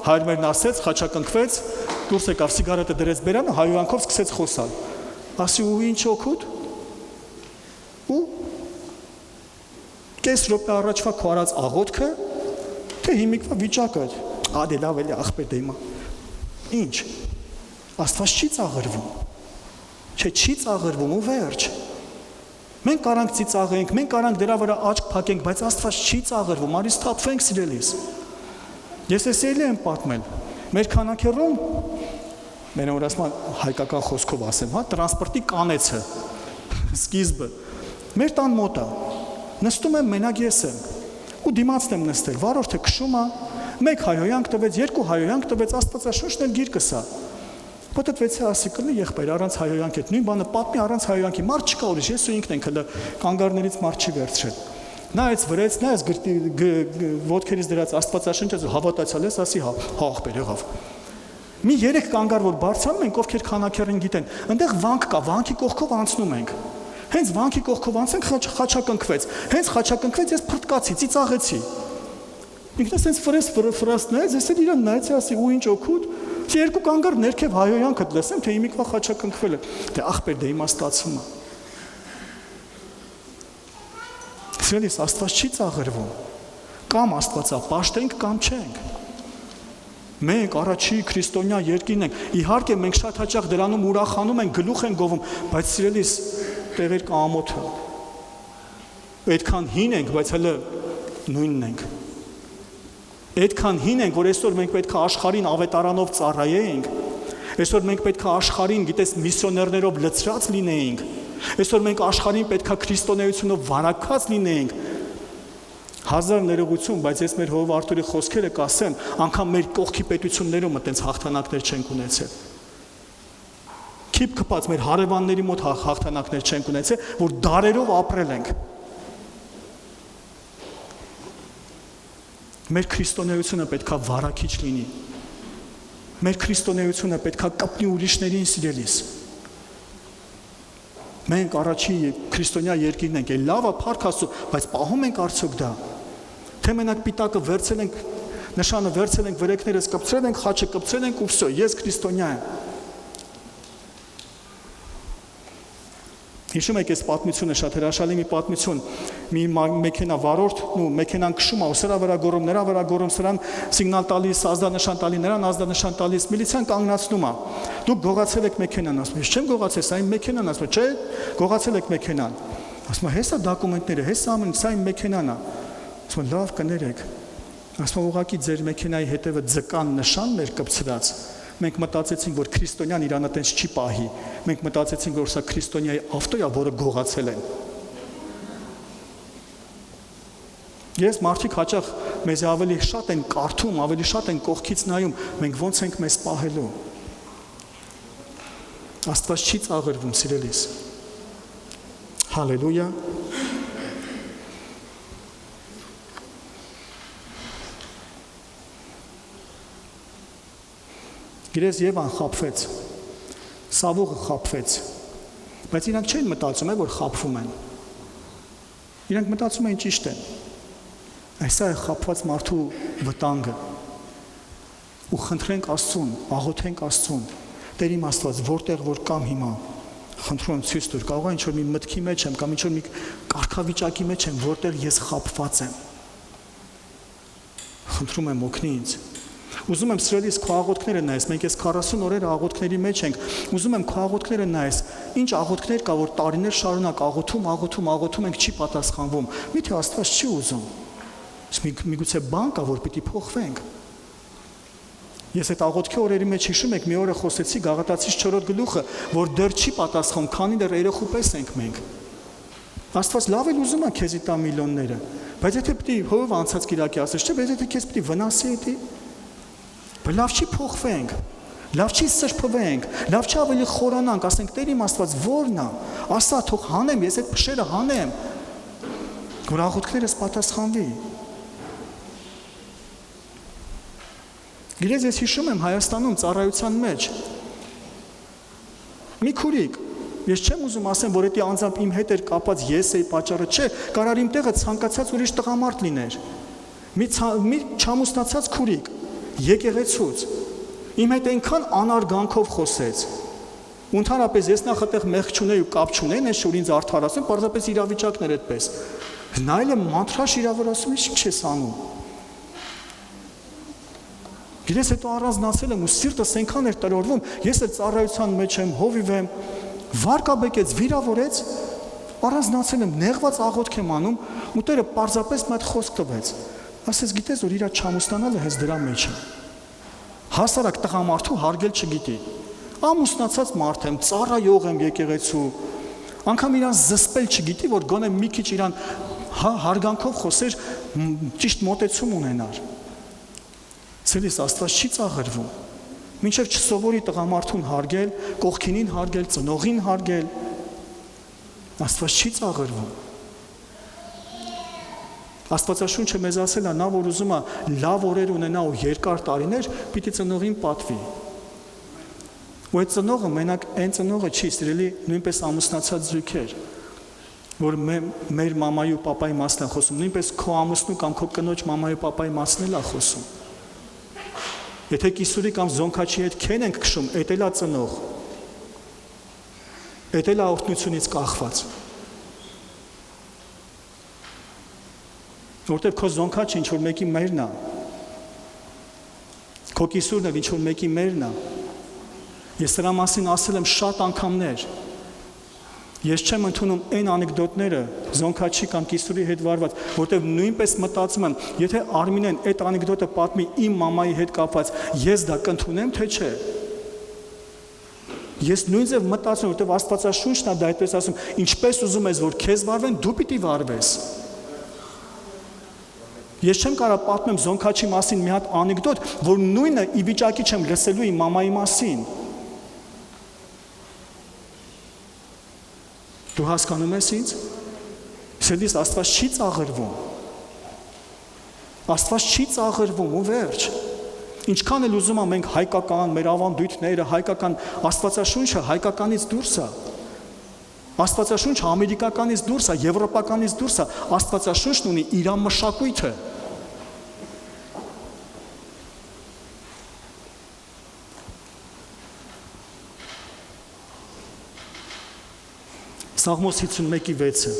հայրմերն ասեց, խաչակնքվեց, դուրս եկավ սիգարետը դրեց բերանը, հայհոյանքով սկսեց խոսալ։ Ասի ու ինչ օգուտ։ Ու կես րոպե առաջվա քո արած աղոթքը, թե հիմիկվա վիճակը, ադե լավ էլի ախպետ է հիմա։ Ինչ։ Աստված չի ծաղրվում։ Չէ, չի ծաղրվում ու վերջ։ Մենք կարանք ծիծաղենք, մենք կարանք դրա վրա աչք փակենք, բայց Աստված չի ծաղրվում, արի սթափվենք սիրելիս։ Ես էլի եմ պատմել։ Մեր քանակերում մենը որ ասում հայկական խոսքով ասեմ, հա, տրանսպորտի կանեցը սկիզբը մեր տան մոտ է։ Նստում եմ մենակ ես եմ ու դիմացն եմ նստել, վարորդը քշում է, մեկ հայհոյանք տվեց, երկու հայհոյանք տվեց, Աստվածաշունչն էլ գիրկը սա։ Պատտվեցի ասի կլի եղբայր առանց հայհոյանք այդ նույն բանը պատմի առանց հայհոյանքի, մարդ չկա ուրիշ, ես ու ինքն ենք հələ կանգառներից մարդ չի վերցրել։ Նայեց վրեց, նայեց ոտքերից դրած Աստվածաշունչը հավատացյալ ես, ասի հա, ախպեր եղավ։ Մի 3 կանգար որ բարձրանում ենք, ովքեր քանակերին գիտեն, այնտեղ վանք կա, վանքի կողքով անցնում ենք։ Հենց վանքի կողքով անցենք խաչակնքվեց։ Հենց խաչակնքվեց, ես փրկացի, ծիծաղեցի։ Ինքնս հենց ֆրես նայեց, ես էլ իրան նայեցի, ասի ու ինչ օգուտ։ Ես երկու կանգար ներքև հայհոյանքդ լսեմ, թե իմիկվա խաչակնքվել է։ Դե ախպեր, դե իմաստացվում է։ Սիրելիս, Աստված չի ծաղրվում։ Կամ Աստվածապաշտ ենք, կամ չենք։ Մենք առաջի քրիստոնյա երկին ենք։ Իհարկե մենք շատ հաճախ դրանում ուրախանում ենք, գլուխ ենք գովում, բայց սիրելիս, տեղեր կա ամոթը։ Այդքան հին ենք, բայց հələ նույնն ենք։ Այդքան հին ենք, որ այսօր մենք պետք է աշխարհին ավետարանով ծառայենք։ Այսօր մենք պետք է աշխարհին, գիտես, միսիոներներով լցրած լինեինք։ Այսօր մենք աշխարհին պետք է քրիստոնեությունով վարակած լինեինք։ Հազար ներողություն, բայց ես մեր Հովհ Արթուրի խոսքերը կասեմ, անգամ մեր կողքի պետություններում այտենց հաղթանակներ չենք ունեցել։ Քիփ կպած մեր հարևանների մոտ հաղթանակներ չենք ունեցել, որ դարերով ապրել ենք։ Մեր քրիստոնեությունը պետք է վարակիչ լինի։ Մեր քրիստոնեությունը պետք է կապնի ուրիշներին սիրելիս։ Մենք առաջի քրիստոնյա երկիրն ենք, լավը փառք Աստծո, բայց պահում ենք արդյոք դա։ Թե մենակ պիտակը վերցել ենք, նշանը վերցել ենք, վրեքներս կպցրել ենք, խաչը կպցրել ենք ու վсё, ես քրիստոնյա եմ։ Հիշում եք այս պատմությունը, շատ հրաշալի մի պատմություն, մի մեքենա վարորդ, մեքենան քշում է, սրա վրա գոռում, նրա վրա գոռում, սրան սիգնալ տալիս, ազդանշան տալիս, նրան ազդանշան տալիս, միլիցիան կանգնացնում է։ Դուք գողացել եք մեքենան, ասում եմ, չեմ գողացել, սա իմ մեքենան, ասում եմ, չէ, գողացել եք մեքենան։ Ասում եմ, հեսա դոկումենտները, հեսա ամեն, սա իմ մեքենան է։ Ասում եմ, լավ կներեք։ Ասում եմ, ուղղակի ձեր մեքենայի հետևը ձկան նշանն էր կպցրած։ Մենք մտածեցինք, որ քրիստոնյան իրան այտենց չի պահի։ Մենք մտածեցինք, որ սա քրիստոնյայի ավտո է, որը գողացել են։ Ես մարդիկ հաճախ մեզ ավելի շատ են կարդում, ավելի շատ են կողքից նայում, մենք ոնց ենք մեզ պահելու։ Աստված չի ծաղրվում, սիրելիս։ Հալելույա։ Գիրես Եվան խաբվեց, Սավուղը խաբվեց, բայց իրանք չեն մտածում, որ խաբվում են։ Իրանք մտածում են ճիշտ են։ Այսա է խաբված մարդու վտանգը։ Ու խնդրենք Աստծուն, աղոթենք Աստծուն, Տեր իմ Աստված, որտեղ որ կամ հիմա, խնդրում եմ ցույց տուր, կարող է ինչ-որ մի մտքի մեջ եմ, կամ ինչ-որ մի կարգավիճակի մեջ եմ, որտեղ ես խաբված եմ։ Խնդրում եմ օգնի ինձ։ Ուզում եմ սրելիս քո աղոթքները նայես, մենք այս 40 օրեր աղոթքների մեջ ենք, ուզում եմ քո աղոթքները նայես, ինչ աղոթքներ կա, որ տարիներ շարունակ աղոթում ենք, չի պատասխանվում, միթե Աստված չի ուզում, միգուցե բան կա, որ պիտի փոխվենք։ Ես այդ աղոթքի օրերի մեջ հիշում եք, մի օրը խոսեցի Գաղատացիս 4-րդ գլուխը, որ դեռ չի պատասխանում, քանի դեռ երեխու պես ենք մենք։ Աստված լավ էլ ուզում է քեզի տա միլիոնները, բայց եթե պիտի հով անցած կիրակի ասես, չէ, բայց եթե քեզ պիտի վնասի էդի, բայց լավ չի փոխվենք, լավ չի սրբվենք, լավ չի ավելի խորանանք, ասենք Տեր իմ Աստված ո՞րն է, ասա թող հանեմ, ես այդ փշերը հանեմ, որ աղոթքներս պատասխանվի։ Գիտես, ես հիշում եմ Հայաստանում ծառայության մեջ մի քուրիկ, ես չեմ ուզում ասեմ, որ դա անձամբ իմ հետ էր կապած, ես էի պատճառը, չէ, կարար իմ տեղը ցանկացած ուրիշ տղամարդ լիներ։ Մի չամուսնացած քուրիկ, եկեղեցուց, իմ հետ այնքան անարգանքով խոսեց։ Ու ընդհանրապես ես նախ այդտեղ մեղք չունեի ու կապ չունեի, ես շուտ ինձ արդարացնում, պարզապես իրավիճակն էր այդպես։ Նայել եմ մանթրաշ իրավոր ասում, ինչ չես անում։ Գիտես, հետո առանձնացել եմ ու սիրտս այնքան էր տրորվում, ես այդ ծառայության մեջ եմ, հովիվ եմ, վարկաբեկեց, վիրավորեց, առանձնացել եմ, նեղված աղոթք եմ անում, ու Տերը պարզապես մի հատ խոսք տվեց։ Ասես, գիտես, որ իրա չամուսնանալը հենց դրա մեջ է։ Հասարակ տղամարդու հարգել չգիտի։ Ամուսնացած մարդ եմ, ծառայող եմ եկեղեցու, անգամ իրան զսպել չգիտի, որ գոնե մի քիչ իրան հարգանքով խոսեր, ճիշտ մոտեցում ունենար։ Սիրելիս, Աստված չի ծաղրվում։ Մինչև չսովորի տղամարդուն հարգել, կողքինին հարգել, ծնողին հարգել, Աստված չի ծաղրվում։ Աստվածաշունչը մեզ ասել է, նա որ ուզում է լավ օրեր ունենա ու երկար տարիներ, պիտի ծնողին պատվի։ Ու այդ ծնողը մենակ այն ծնողը չի, սիրելի, նույնպես ամուսնացած զույգեր, որ մեր մամայի ու պապայի մասն են խոսում, նույնպես քո ամուսնու կամ քո կնոջ մամայի ու պապայի մասն էլ է խոսում։ Եթե կիսուրի կամ զոնքաչի հետ քեն ենք քշում, էդ էլ է ծնող։ Էդ էլ է օրհնությունից կախված։ Որտեղ քո զոնքաչը ինչ որ մեկի մերն է։ Քո կիսուրն էլ ինչ որ մեկի մերն է։ Ես դրա մասին ասել եմ շատ անգամներ։ Ես չեմ ընդունում այն անեկդոտները զոնքաչի կամ կիսուրի հետ վարված, որտեղ նույնպես մտածում եմ, եթե Արմինեն այդ անեկդոտը պատմի իմ մամայի հետ կապված, ես դա կընդունեմ, թե չէ։ Ես նույն ձև մտածում, որտեղ Աստվածաշունչն է դա այդպես ասում, ինչպես ուզում ես, որ քեզ վարվեն, դու պիտի վարվես։ Ես չեմ կարող պատմեմ Զոնքաչի մասին մի հատ անեկդոտ, որ նույնը ի վիճակի չեմ լսելու իմ մամայի մասին։ Դու հասկանում ես ինձ։ Սերդիս Աստված չի ծաղրվում։ Աստված չի ծաղրվում ու վերջ։ Ինչքան էլ ուզում եմ մենք հայկական, մեր ավանդույթները, հայկական Աստվածաշունչը հայկականից դուրս է։ Աստվածաշունչը ամերիկականից դուրս է, եվրոպականից դուրս է, Աստվածաշունչն ունի իր մշակույթը։ Սաղմոս 51:6-ը,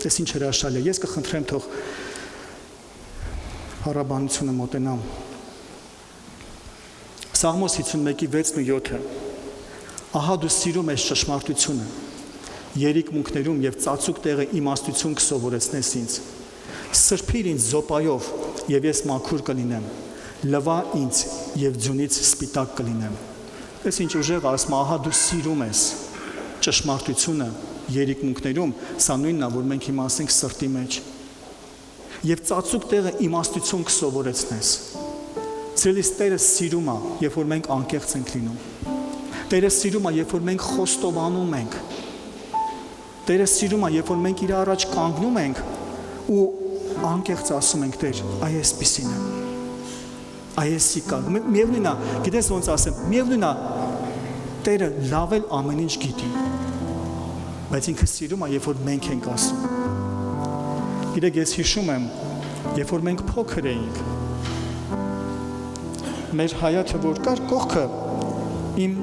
այս ինչ հրաշալի է, ես կխնդրեմ թող հարաբանությունը մոտենամ։ Սաղմոս 51:6-7-ը, ահա դու սիրում ես ճշմարտությունը, երիկմունքներում և ծածուկ տեղը իմաստություն կսովորեցնես ինձ, սրբիր ինձ զոպայով և ես մաքուր կլինեմ, լվա ինձ և ձյունից սպիտակ կլինեմ։ Այս ինչ ուժեղ ասում, ահա դու սիրում ես ճշմարտությունը, երիկմունքներում, սա նույնն է, որ մենք հիմա ասենք սրտի մեջ, և ծածուկ տեղը իմաստություն կսովորեցնես։ Սիրելիս, Տերը սիրում է, երբ որ մենք անկեղծ ենք լինում։ Տերը սիրում է, երբ որ մենք խոստովանում ենք։ Տերը սիրում է, երբ որ մենք իր առաջ կանգնում ենք ու անկեղծ ասում ենք, Տեր, այ այսպիսին է։ Այ էսի կա։ Միևնույն է, գիտես ոնց ասեմ, միևնույն է, Տերը լավ էլ ամեն ինչ գիտի։ Բայց ինքը սիրում է, երբ որ մենք ենք ասում։ Գիտեք, ես հիշում եմ, երբ որ մենք փոքր էինք, մեր հայաթը որ կար կողքը, իմ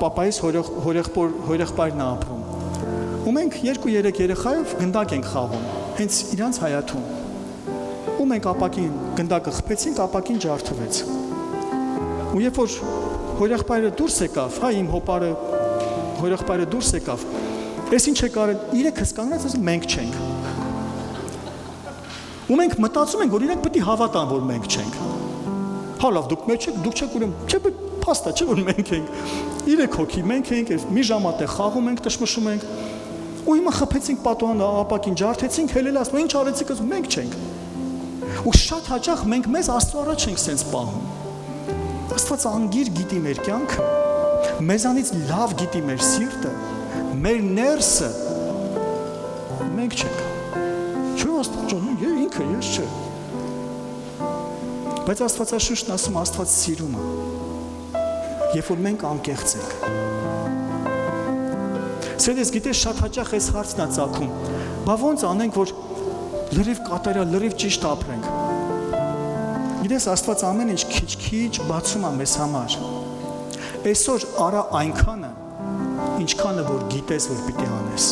պապայիս հորեղբայրն է ապրում։ Ու մենք 2-3 երեխայով գնդակ ենք խաղում, հենց իրանց հայաթում։ Ու մենք ապակին գնդակը խփեցինք, ապակին ջարդվեց։ Ու երբ որ հորեղբայրը դուրս եկավ, իմ հոպարը հորեղբայրը դուրս եկավ, ես ինչ եք արել, իրեքս կանգնած ասում մենք չենք։ Ու մենք մտածում ենք, որ իրենք պետք է հավատան, որ մենք չենք։ Հա լավ, դուք մեջ եք, դուք չեք ուրեմն, չէ՞ փաստա, չէ՞ որ մենք ենք։ 3 հոգի մենք ենք, մի ժամատեղ խաղում ենք, տշմշում ենք։ Ու հիմա խփեցինք պատուհանը, ապակին ջարդեցինք, հելել ասում, ինչ արեցիք, ասում մենք չենք։ Ու շատ հաճախ մենք մեզ Աստծո առաջ ենք սենց պահում։ Աստված անգիր գիտի մեր կյանքը, մեզանից լավ գիտի մեր սիրտը, մեր ներսը, մենք չենք։ Չէ՞ Աստված ջան, ինքը ես չէ։ Բայց Աստվածաշունչն ասում, Աստված սիրում է, երբ որ մենք անկեղծ ենք։ Սերես, գիտես, շատ հաճախ այս հարցն է ծագում, բա ոնց անենք, որ լրիվ կատարյալ, լրիվ ճիշտ ապրենք։ Գիտես, Աստված ամեն ինչ քիչ-քիչ բացում է մեզ համար։ Այսօր արա այնքանը, ինչքանը որ գիտես, որ պիտի անես։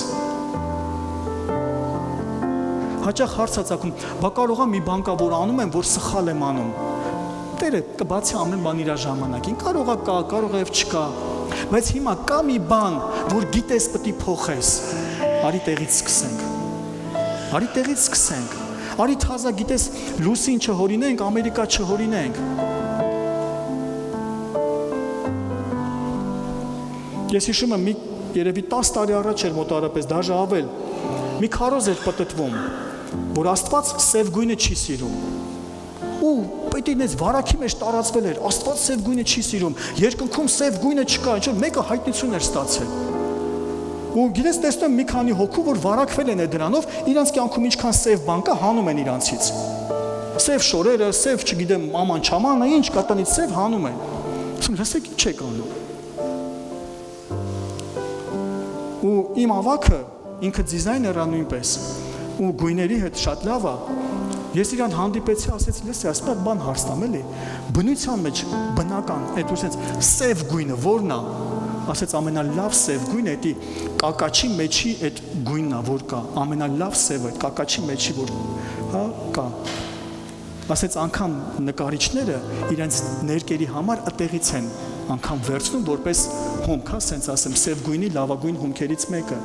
Հաճախ հարց է ծագում, բա կարող է մի բան կա, որ անում եմ, որ սխալ եմ անում։ Տերը կբացի ամեն բան իր ժամանակին, կարող է կա, կարող է չկա։ Բայց հիմա կա մի բան, որ գիտես պետք է փոխես։ Արի տեղից սկսենք։ Արի տեղից սկսենք։ Արի թազա գիտես լուսին չհորինենք, Ամերիկա չհորինենք։ Ես հիշում եմ, երևի 10 տարի առաջ էր մոտարապես, դաժե ավել, մի քարոզ էր պտտվում, որ Աստված սև գույնը չի սիրում։ Ու պետք է ինձ վարակի մեջ տարածվել էր, Աստված սև գույնը չի սիրում, երկնքում սև գույնը չկա, ինչ որ մեկը հայտնություն էր ստացել։ Ու գիտես տեսնում մի քանի հոգու, որ վարակվել են դրանով, իրանց կյանքում ինչքան սև բան կա, հանում են իրանցից։ Սև շորերը, սև, չգիտեմ, աման-չամանը, ինչ կա տնից սև հանում են։ Ասում, լսեք, ինչ եք անում։ Ու իմ ավակը ինքը դիզայները նույնպես ու գույների հետ շատ լավ է։ Ես իրան հանդիպեցի, ասեցի, լսի, ասպատ բան հարցնամ էլի։ Բնության մեջ բնական, այդ ու sense սև գույնը որն է։ Ասեց ամենալավ սև գույնը էդի կակաչի մեջի այդ գույնն է, որ կա, ամենալավ սևը այդ կակաչի մեջի որ հա կա։ Ասեց անգամ նկարիչները իրենց ներկերի համար ըտեղից են անգամ վերցնում որպես հումք, հա, sense ասեմ, սև գույնի լավագույն հումքերից մեկը։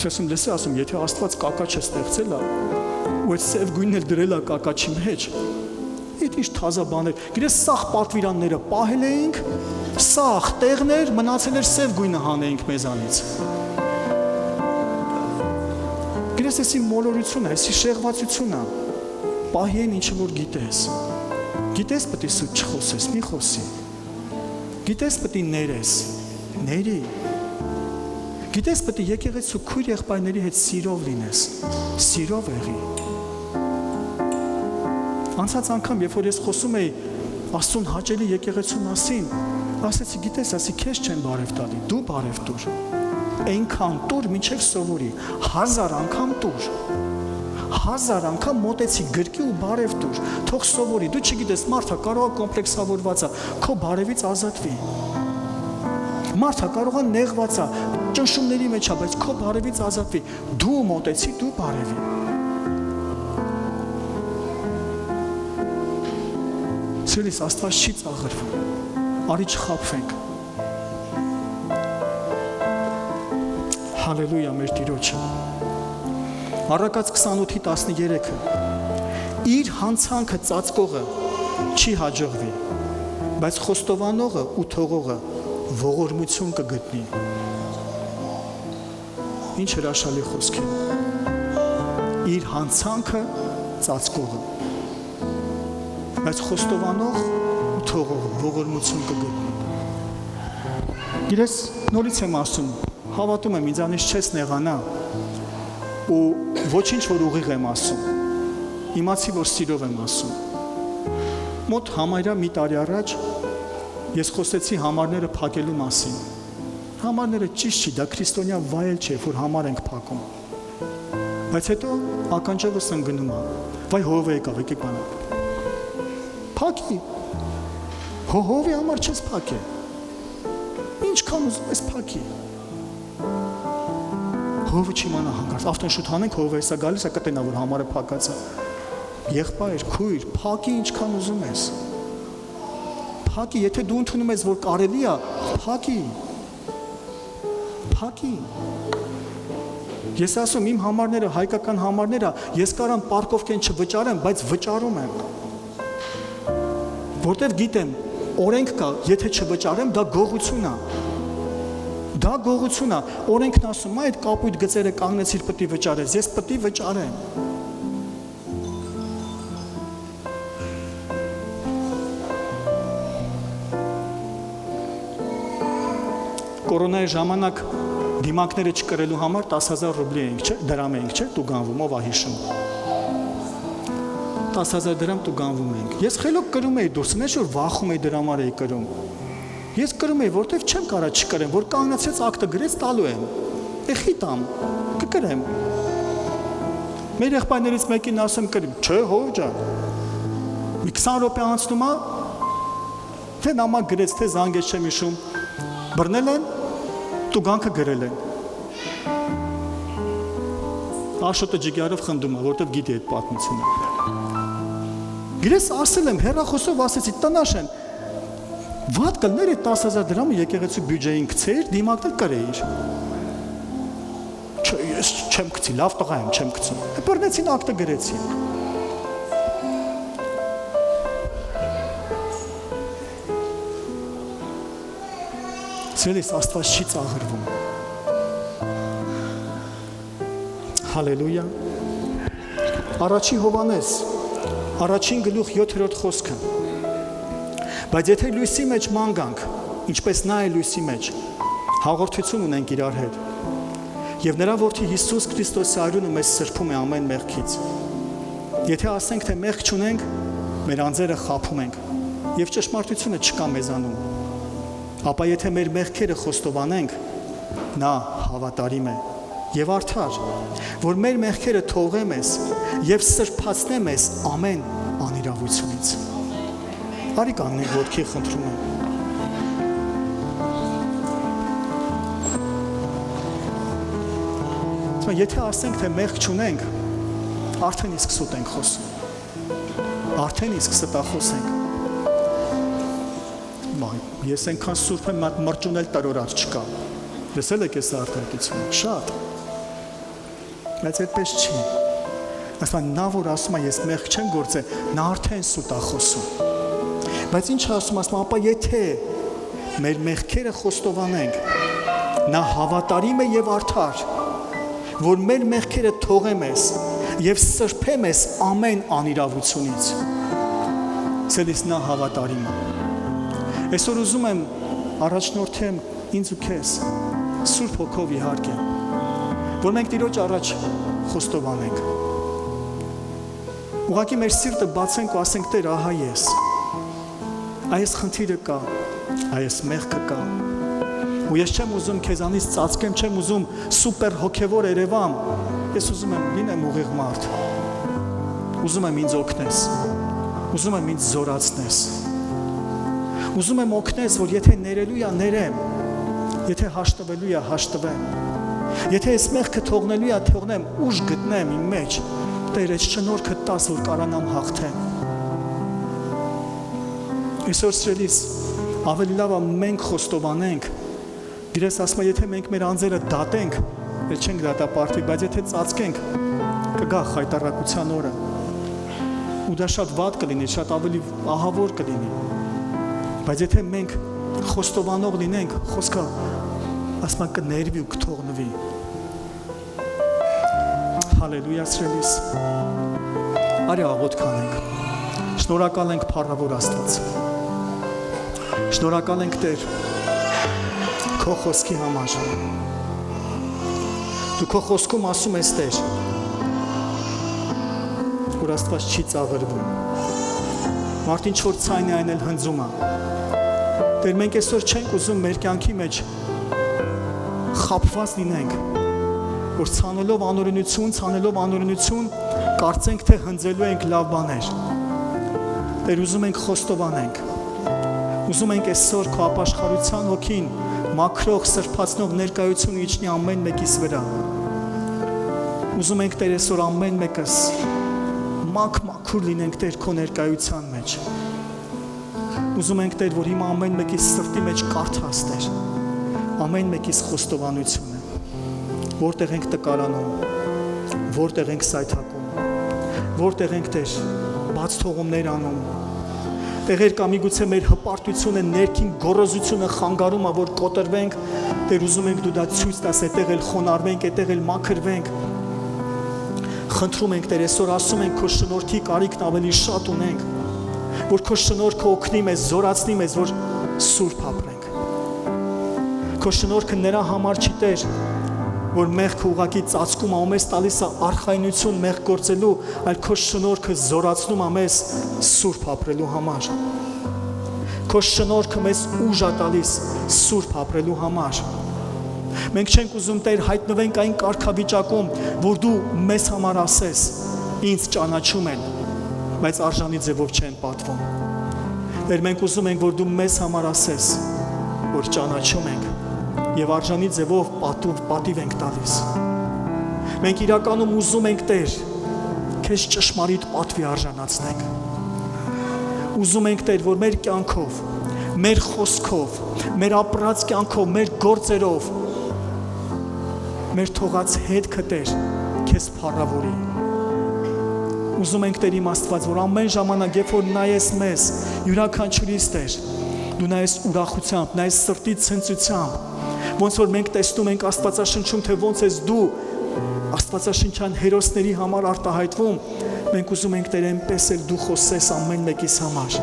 Ասում, լսի, ասում, եթե Աստված կակաչը ստեղծել է, ու այդ սև գույնն էլ դրել է կակաչի մեջ, Այդ ինչ թազա բաներ։ Գիտես, սաղ պատվիրանները պահել էինք, սաղ տեղներ, մնացել էր սև գույնը հանեինք մեզանից։ Գիտես, էսի մոլորությունը, էսի շեղվածությունը, պահի են ինչը որ գիտես։ Գիտես պետք է սուտ չխոսես, մի խոսի։ Գիտես պետք է ներես, ների։ Գիտես պետք է եկեղեցու քույր եղբայրների հետ սիրով լինես, սիրով եղի։ Անցած անգամ, երբ որ ես խոսում էի Աստծուն հաճելի եկեղեցու մասին, ասեցի, գիտես, ասի քեզ չեն բարև տալի, դու բարև տուր։ Այնքան տուր, մինչև սովորի, 1000 անգամ տուր։ 1000 անգամ մոտեցի գրկի ու բարև տուր, թող սովորի։ Դու չգիտես, մարդը կարող է կոմպլեքսավորված է, քո բարևից ազատվի։ Մարդը կարող է նեղված է, ճնշումների մեջ է, բայց քո բարևից ազատվի։ Դու մոտեցի, դու բարևի։ Սիրելիս, Աստված չի ծաղրվում։ Արի չխաբվենք։ Հալելույա մեր Տիրոջը։ Առակաց 28:13-ը իր հանցանքը ծածկողը չի հաջողվի, բայց խոստովանողը ու թողողը ողորմություն կգտնի։ Ինչ հրաշալի խոսք է։ Իր հանցանքը ծածկողը, բայց խոստովանող ու թողողը ողորմություն կգտնի։ Գիտես, նորից եմ ասում, հավատում եմ, ինձանից չես նեղանա ու ոչինչ որ ուղիղ եմ ասում, իմացի որ սիրով եմ ասում։ Մոտ համարյա մի տարի առաջ ես խոսեցի համարները փակելու մասին։ Համարները ճիշտ չի, դա քրիստոնյա վայել չէ, որ համար ենք փակում։ Բայց հետո ականջովս ընկնում է, վայ հով եկավ, եկեք բանա։ Փակի։ Հովի համար չես փակե։ Ինչքան ուզում ես փակի։ Հովը չիմանա հանգարց, ավտոն շուտ հանենք, հովը հեսա գալիս է կտենա, որ համարը փակած է։ Եղբայր, քույր, փակի ինչքան ուզում ես։ Փակի, եթե դու ընդունում ես, որ կարելի է, փակի։ Փակի։ Ես ասում, իմ համարները, հայկական համարները, ես կարամ պարկովկեն չվճարեմ, բայց վճարում եմ։ Որտև գիտեմ, օրենք կա, եթե չվճարեմ, դա գողություն է։ Դա գողություն է, օրենքն ասում է, այդ կապույտ գծերը կանգնեցիր պետք է վճարես, ես պետք է վճարեմ։ Կորոնայի ժամանակ դիմակները չկրելու համար 10,000 ռուբլի էինք, չէ, դրամ էինք, չէ, տուգանվում, ով է հիշում։ 10,000 դրամ տուգանվում էինք։ Ես խելոք կրում էի դուրս, ոչ որ վախում էի դրամար էի կրում։ Ես կրում էի, որտեվ չեմ կարա չկրեմ, որ կանգնացած ակտը գրեց տալու եմ։ Էխի տամ, կկրեմ։ Մեր եղբայրներից մեկին ասեմ կրեմ, չէ, հով ջան։ Մի 20 րոպե անցնում է, թե նամակ գրեց, թե զանգեց չեմ հիշում։ Բռնել են, տուգանքը գրել են։ Աշոտը ջիգարով խնդում է, որտեվ գիտի այդ պատմությունը։ Գիրես ասել եմ, հեռախոսով ասեցի, տնաշեն, վատ կլներ այդ 10,000 դրամը եկեղեցու բյուջեին գցեիր, դիմակներ կրեիր։ Չէ, ես չեմ գցի, լավ տղա եմ, չեմ գցում։ Բռնեցին, ակտը գրեցին։ Սիրելիս, Աստված չի ծաղրվում։ Հալելույա։ Առաջին Հովհաննես, առաջին գլուխ 7-րդ խոսքը։ Բայց եթե լույսի մեջ ման գանք, ինչպես նա է լույսի մեջ, հաղորդություն ունենք իրար հետ։ Եվ նրա որդի Հիսուս Քրիստոսի արյունը մեզ սրբում է ամեն մեղքից։ Եթե ասենք, թե մեղք չունենք, մեր անձերը խաբում ենք, եւ ճշմարտությունը չկա մեզանում։ Ապա եթե մեր մեղքերը խոստովանենք, նա հավատարիմ է եւ արդար, որ մեր մեղքերը թողե մեզ եւ սրբացնե մեզ ամեն անիրավությունից։ Արի կանգնենք ոտքի, խնդրում եմ։ Եթե ասենք, թե մեղք չունենք, արդեն իսկ սուտ ենք խոսում։ Արդեն իսկ ստախոս ենք։ Ես այնքան սուրբ եմ, մրջունել տարորած չկա։ Լսել եք այս արտահայտությունը։ Շատ։ Բայց այդպես չի։ Ասում նա որ ասում է ես մեղք չեմ գործել, նա արդեն սուտ է խոսում։ Բայց ինչ ասում, ապա եթե մեր մեղքերը խոստովանենք, նա հավատարիմ է եւ արդար, որ մեր մեղքերը թողե մեզ եւ սրբե մեզ ամեն անիրավությունից։ Սելիս նա հավատարիմ է։ Այսօր ուզում եմ առաջնորդեմ ինձ ու քեզ Սուրբ Հոգով իհարկե, որ մենք Տիրոջ առաջ խոստովանենք։ Ուղղակի մեր սիրտը բացենք ու ասենք Տեր, ահա ես։ Այս խնդիրը կա, այս մեղքը կա։ Ու ես չեմ ուզում քեզանից ծածկեմ, չեմ ուզում սուպեր հոգևոր երևամ։ Ես ուզում եմ լինեմ ուղիղ մարդ։ Ուզում եմ ինձ օգնես։ Ուզում եմ ինձ զորացնես։ Ուզում եմ օգնես, որ եթե ներելու է ներեմ, եթե հաշտվելու է հաշտվեմ, եթե այս մեղքը թողնելու է թողնեմ, ուժ գտնեմ իմ մեջ, Տեր, այս շնորհքը տաս, որ կարողանամ հաղթեմ։ Այսօր սիրելիս, ավելի լավ է մենք խոստովանենք։ Իրես ասում եմ, եթե մենք մեր անձերը դատենք, էլ չենք դատապարտվի, բայց եթե ծածկենք, կգա խայտառակության օրը։ Ու դա շատ վատ կլինի, շատ ավելի ահավոր կլինի։ Բայց եթե մենք խոստովանող լինենք, խոսքը ասում կներվի ու կթողնվի։ Հալելույա սիրելիս։ Արի աղոթք անենք։ Շնորհակալ ենք փառավոր Աստված։ Շնորհակալ ենք Տեր քո խոսքի համար։ Դու քո խոսքում ասում ես Տեր, որ Աստված չի ծաղրվում։ Մարդ ինչ որ ցայն է այն էլ հնձում է։ Տեր, մենք այսօր չենք ուզում մեր կյանքի մեջ խաբված լինենք, որ ցանելով անօրենություն, կարծենք թե հնձելու ենք լավ բաներ։ Տեր, ուզում ենք խոստովանենք։ Ուզում ենք այսօր քո ապաշխարության հոգին մաքրող, սրբացնող ներկայությունը իջնի ամեն մեկիս վրա։ Ուզում ենք Տեր այսօր ամեն մեկս մաքուր լինենք Տեր քո ներկայության մեջ։ Ուզում ենք Տեր, որ հիմա ամեն մեկիս սրտի մեջ կարդաս Տեր, ամեն մեկիս խոստովանությունը, որտեղ ենք տկարանում, որտեղ ենք սայթակում, որտեղ ենք Տեր բաց թողումներ անում, տեղեր կա միգուցե մեր հպարտությունը, ներքին գոռոզությունը խանգարում է, որ կոտրվենք, Տեր ուզում ենք դու դա ցույց տաս, այդտեղ էլ խոնարհվենք, այդտեղ էլ մաքրվենք։ Խնդրում ենք Տեր, այսօր ասում ենք քո շնորհքի կարիքն ավելի շատ ունենք, որ քո շնորհքը օգնի մեզ, զորացնի մեզ, որ սուրբ ապրենք։ Քո շնորհքը նրա համար չի Տեր, որ մեղքը ուղղակի ծածկում է, մեզ տալիս է արխայնություն մեղք գործելու, այլ քո շնորհքը զորացնում է մեզ սուրբ ապրելու համար։ Քո շնորհքը մեզ ուժ է տալիս սուրբ ապրելու համար։ Մենք չենք ուզում Տեր հայտնվենք այն կարգավիճակում, որ դու մեզ համար ասես, ինձ ճանաչում են, բայց արժանի ձևով չեն պատվում։ Տեր, մենք ուզում ենք, որ դու մեզ համար ասես, որ ճանաչում ենք եւ արժանի ձևով պատիվ ենք տալիս։ Մենք իրականում ուզում ենք Տեր, քեզ ճշմարիտ պատվի արժանացնենք։ Ուզում ենք Տեր, որ մեր կյանքով, մեր խոսքով, մեր ապրած կյանքով, մեր գործերով մեր թողած հետքը Տեր քեզ փառավորի։ Ուզում ենք Տեր իմ Աստված, որ ամեն ժամանակ, երբ որ նայես մեզ, յուրաքանչյուրիս Տեր, դու նայես ուրախությամբ, նայես սրտի ցնծությամբ, ոնց որ մենք տեսնում ենք Աստվածաշնչում, թե ոնց ես դու Աստվածաշնչյան հերոսների համար արտահայտվում, մենք ուզում ենք Տեր այնպես էլ դու խոսես ամեն մեկիս համար։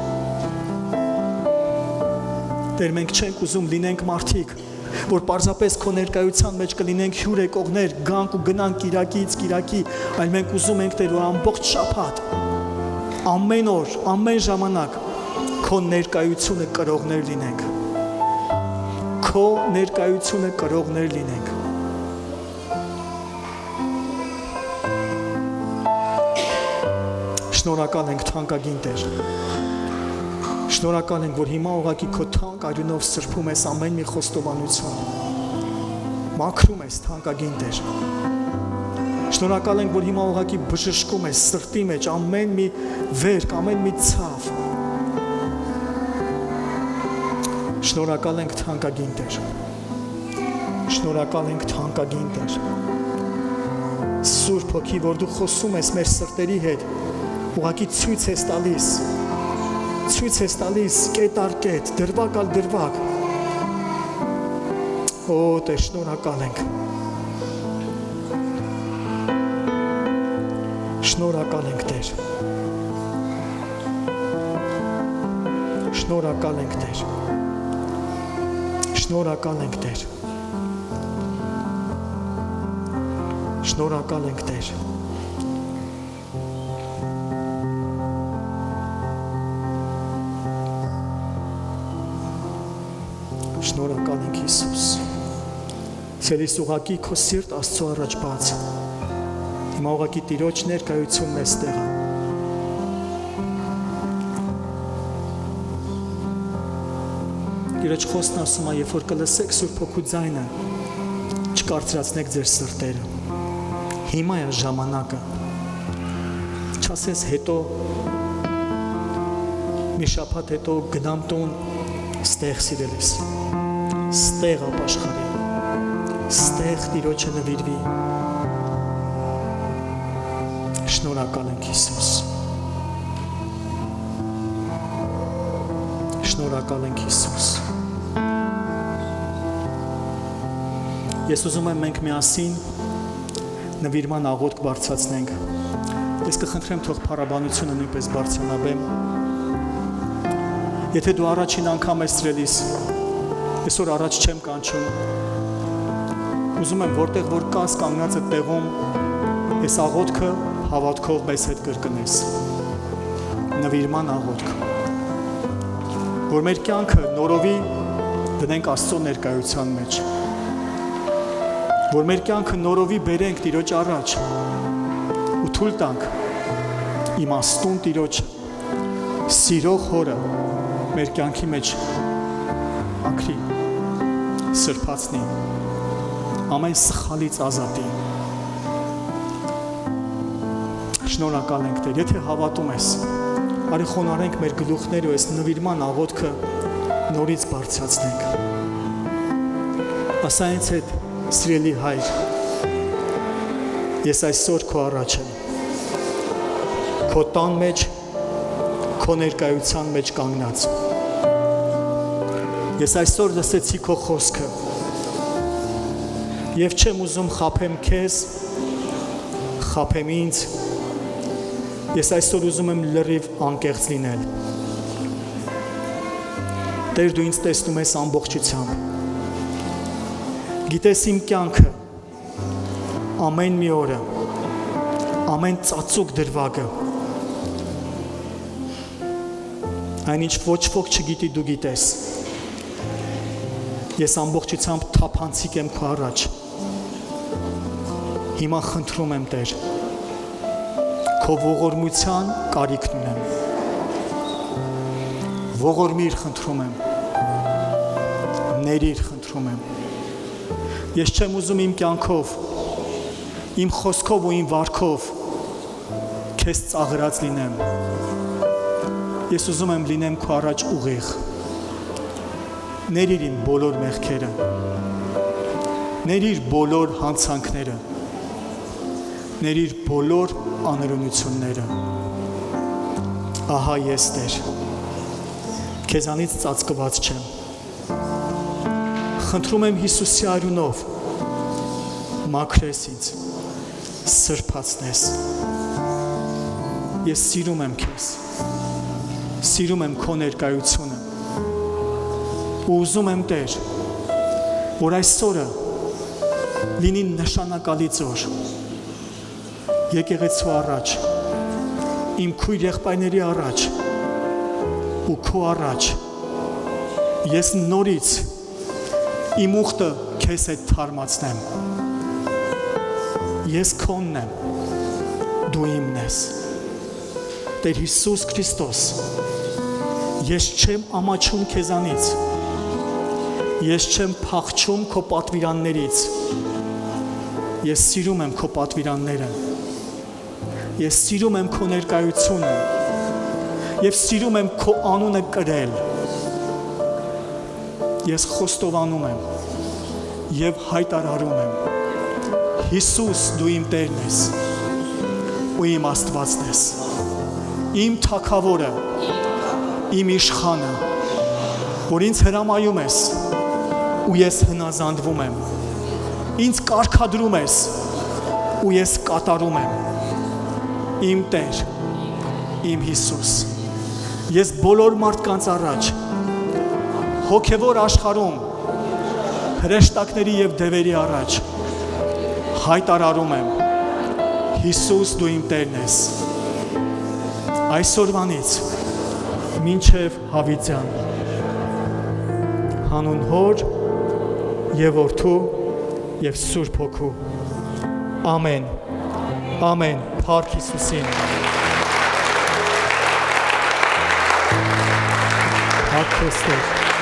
Տեր, մենք չենք ուզում լինենք մարդիկ, որ պարզապես քո ներկայության մեջ կլինենք հյուր եկողներ, գանք ու գնանք կիրակից կիրակի, այլ մենք ուզում ենք Տեր, որ ամբողջ շաբաթ, ամեն օր, ամեն ժամանակ քո ներկայությունը կրողներ լինենք։ Քո ներկայությունը կրողներ լինենք։ Շնորհակալ ենք թանկագին Տեր։ Շնորհակալ ենք, որ հիմա ուղղակի քո թանկ արյունով սրբում ես ամեն մի խոստովանություն։ Մաքրում ես թանկագին Տեր։ Շնորհակալ ենք, որ հիմա ուղղակի բժշկում ես սրտի մեջ ամեն մի վերք, ամեն մի ցավ։ Շնորհակալ ենք թանկագին Տեր։ Շնորհակալ ենք թանկագին Տեր։ Սուրբ Հոգի, որ դու խոսում ես մեր սրտերի հետ, ուղղակի ցույց ես տալիս կետ առ կետ, դրվագ ալ դրվագ։ Օ, Տեր, շնորհակալ ենք։ Շնորհակալ ենք, Տեր։ Շնորհակալ ենք, Տեր։ Շնորհակալ ենք, Տեր։ Շնորհակալ ենք, Տեր։ Շնորհակալ ենք, Հիսուս։ Ցելիս ուղակի քո սիրտ Աստծո առաջ բաց։ Հիմա ուղակի Տիրոջ ներկայությունն է ստեղը։ Տիրոջ խոսքն ասում է, երբ որ կլսեք Սուրբ Հոգու ձայնը, չկարծրացնեք ձեր սրտերը։ Հիմա է ժամանակը։ Չասես հետո մի շաբաթ հետո գնամ տուն, ստեղ սիրելիս։ Ստեղ ապաշխարի։ Ստեղ Տիրոջը նվիրվի։ Շնորհակալ ենք, Հիսուս։ Շնորհակալ ենք, Հիսուս։ Ես ուզում եմ մենք միասին նվիրման աղոթք բարձրացնենք։ Ես կխնդրեմ թող փառաբանությունը նույնպես բարձրանալեմ։ Եթե դու առաջին անգամ ես սիրելիս, այսօր առաջ չեմ կանչում։ Ուզում եմ որտեղ որ կաս կանգնած այդ տեղում այս աղոթքը հավատքով մեզ հետ կրկնես։ Նվիրման աղոթք։ Որ մեր կյանքը նորովի դնենք Աստծո ներկայության մեջ։ Որ մեր կյանքը նորովի բերենք Տիրոջ առաջ ու թույլ տանք իմաստուն Տիրոջը, սիրող Հորը մեր կյանքի մեջ ակրի, սրբացնի, ամեն սխալից ազատի։ Շնորհակալ ենք, Տեր, եթե հավատում ես, արի խոնարհենք մեր գլուխները ու այս նվիրման աղոթքը նորից բարձրացնենք։ Ասա ինձ հետ, սիրելի Հայր, ես այսօր քո առաջ եմ, քո տան մեջ, քո ներկայության մեջ կանգնած։ Ես այսօր լսեցի քո խոսքը և չեմ ուզում խաբեմ քեզ, խաբեմ ինձ, ես այսօր ուզում եմ լրիվ անկեղծ լինել։ Տեր, դու ինձ տեսնում ես ամբողջությամբ։ Գիտես իմ կյանքը, ամեն մի օրը, ամեն ծածուկ դրվագը, այնինչ ոչ ոք չգիտի դու գիտես։ Ես ամբողջությամբ թափանցիկ եմ քո առաջ։ Հիմա խնդրում եմ, Տեր, քո ողորմության կարիքն ունեմ։ Ողորմիր խնդրում եմ, ներիր խնդրում եմ։ Ես չեմ ուզում իմ կյանքով, իմ խոսքով ու իմ վարքով քեզ ծաղրած լինեմ։ Ես ուզում եմ լինեմ քո առաջ ուղիղ։ Ներիր իմ բոլոր մեղքերը, ներիր բոլոր հանցանքները, ներիր բոլոր անօրենությունները։ Ահա ես, Տեր, քեզանից ծածկված չեմ։ Խնդրում եմ Հիսուսի արյունով, մաքրես ինձ, սրբացնես։ Ես սիրում եմ քեզ, սիրում եմ քո ներկայությունը ու ուզում եմ, Տեր, որ այսօրը լինի նշանակալից օր եկեղեցու առաջ, իմ քույր եղբայրների առաջ ու քո առաջ ես նորից իմ ուխտը քեզ հետ թարմացնեմ։ Ես քոնն եմ, դու իմն ես։ Տեր Հիսուս Քրիստոս, ես չեմ ամաչում քեզանից, ես չեմ փախչում քո պատվիրաններից, ես սիրում եմ քո պատվիրանները, ես սիրում եմ քո ներկայությունը և սիրում եմ քո անունը կրել, ես խոստովանում եմ և հայտարարում եմ, Հիսուս, դու իմ Տերն ես ու իմ Աստվածն ես, իմ Թագավորը, իմ Իշխանը, որ ինձ հրամայում ես ու ես հնազանդվում եմ, ինձ կարգադրում ես ու ես կատարում եմ, իմ Տեր, իմ Հիսուս, ես բոլոր մարդկանց առաջ, հոգևոր աշխարհում, հրեշտակների և դևերի առաջ, հայտարարում եմ, Հիսուս դու իմ Տերն ես, այսօրվանից մինչև հավիտյան, հանուն Հոր և Որդու և Սուրբ Հոգու, ամեն, ամեն, փառք Հիսուսին, փառք քեզ Տեր։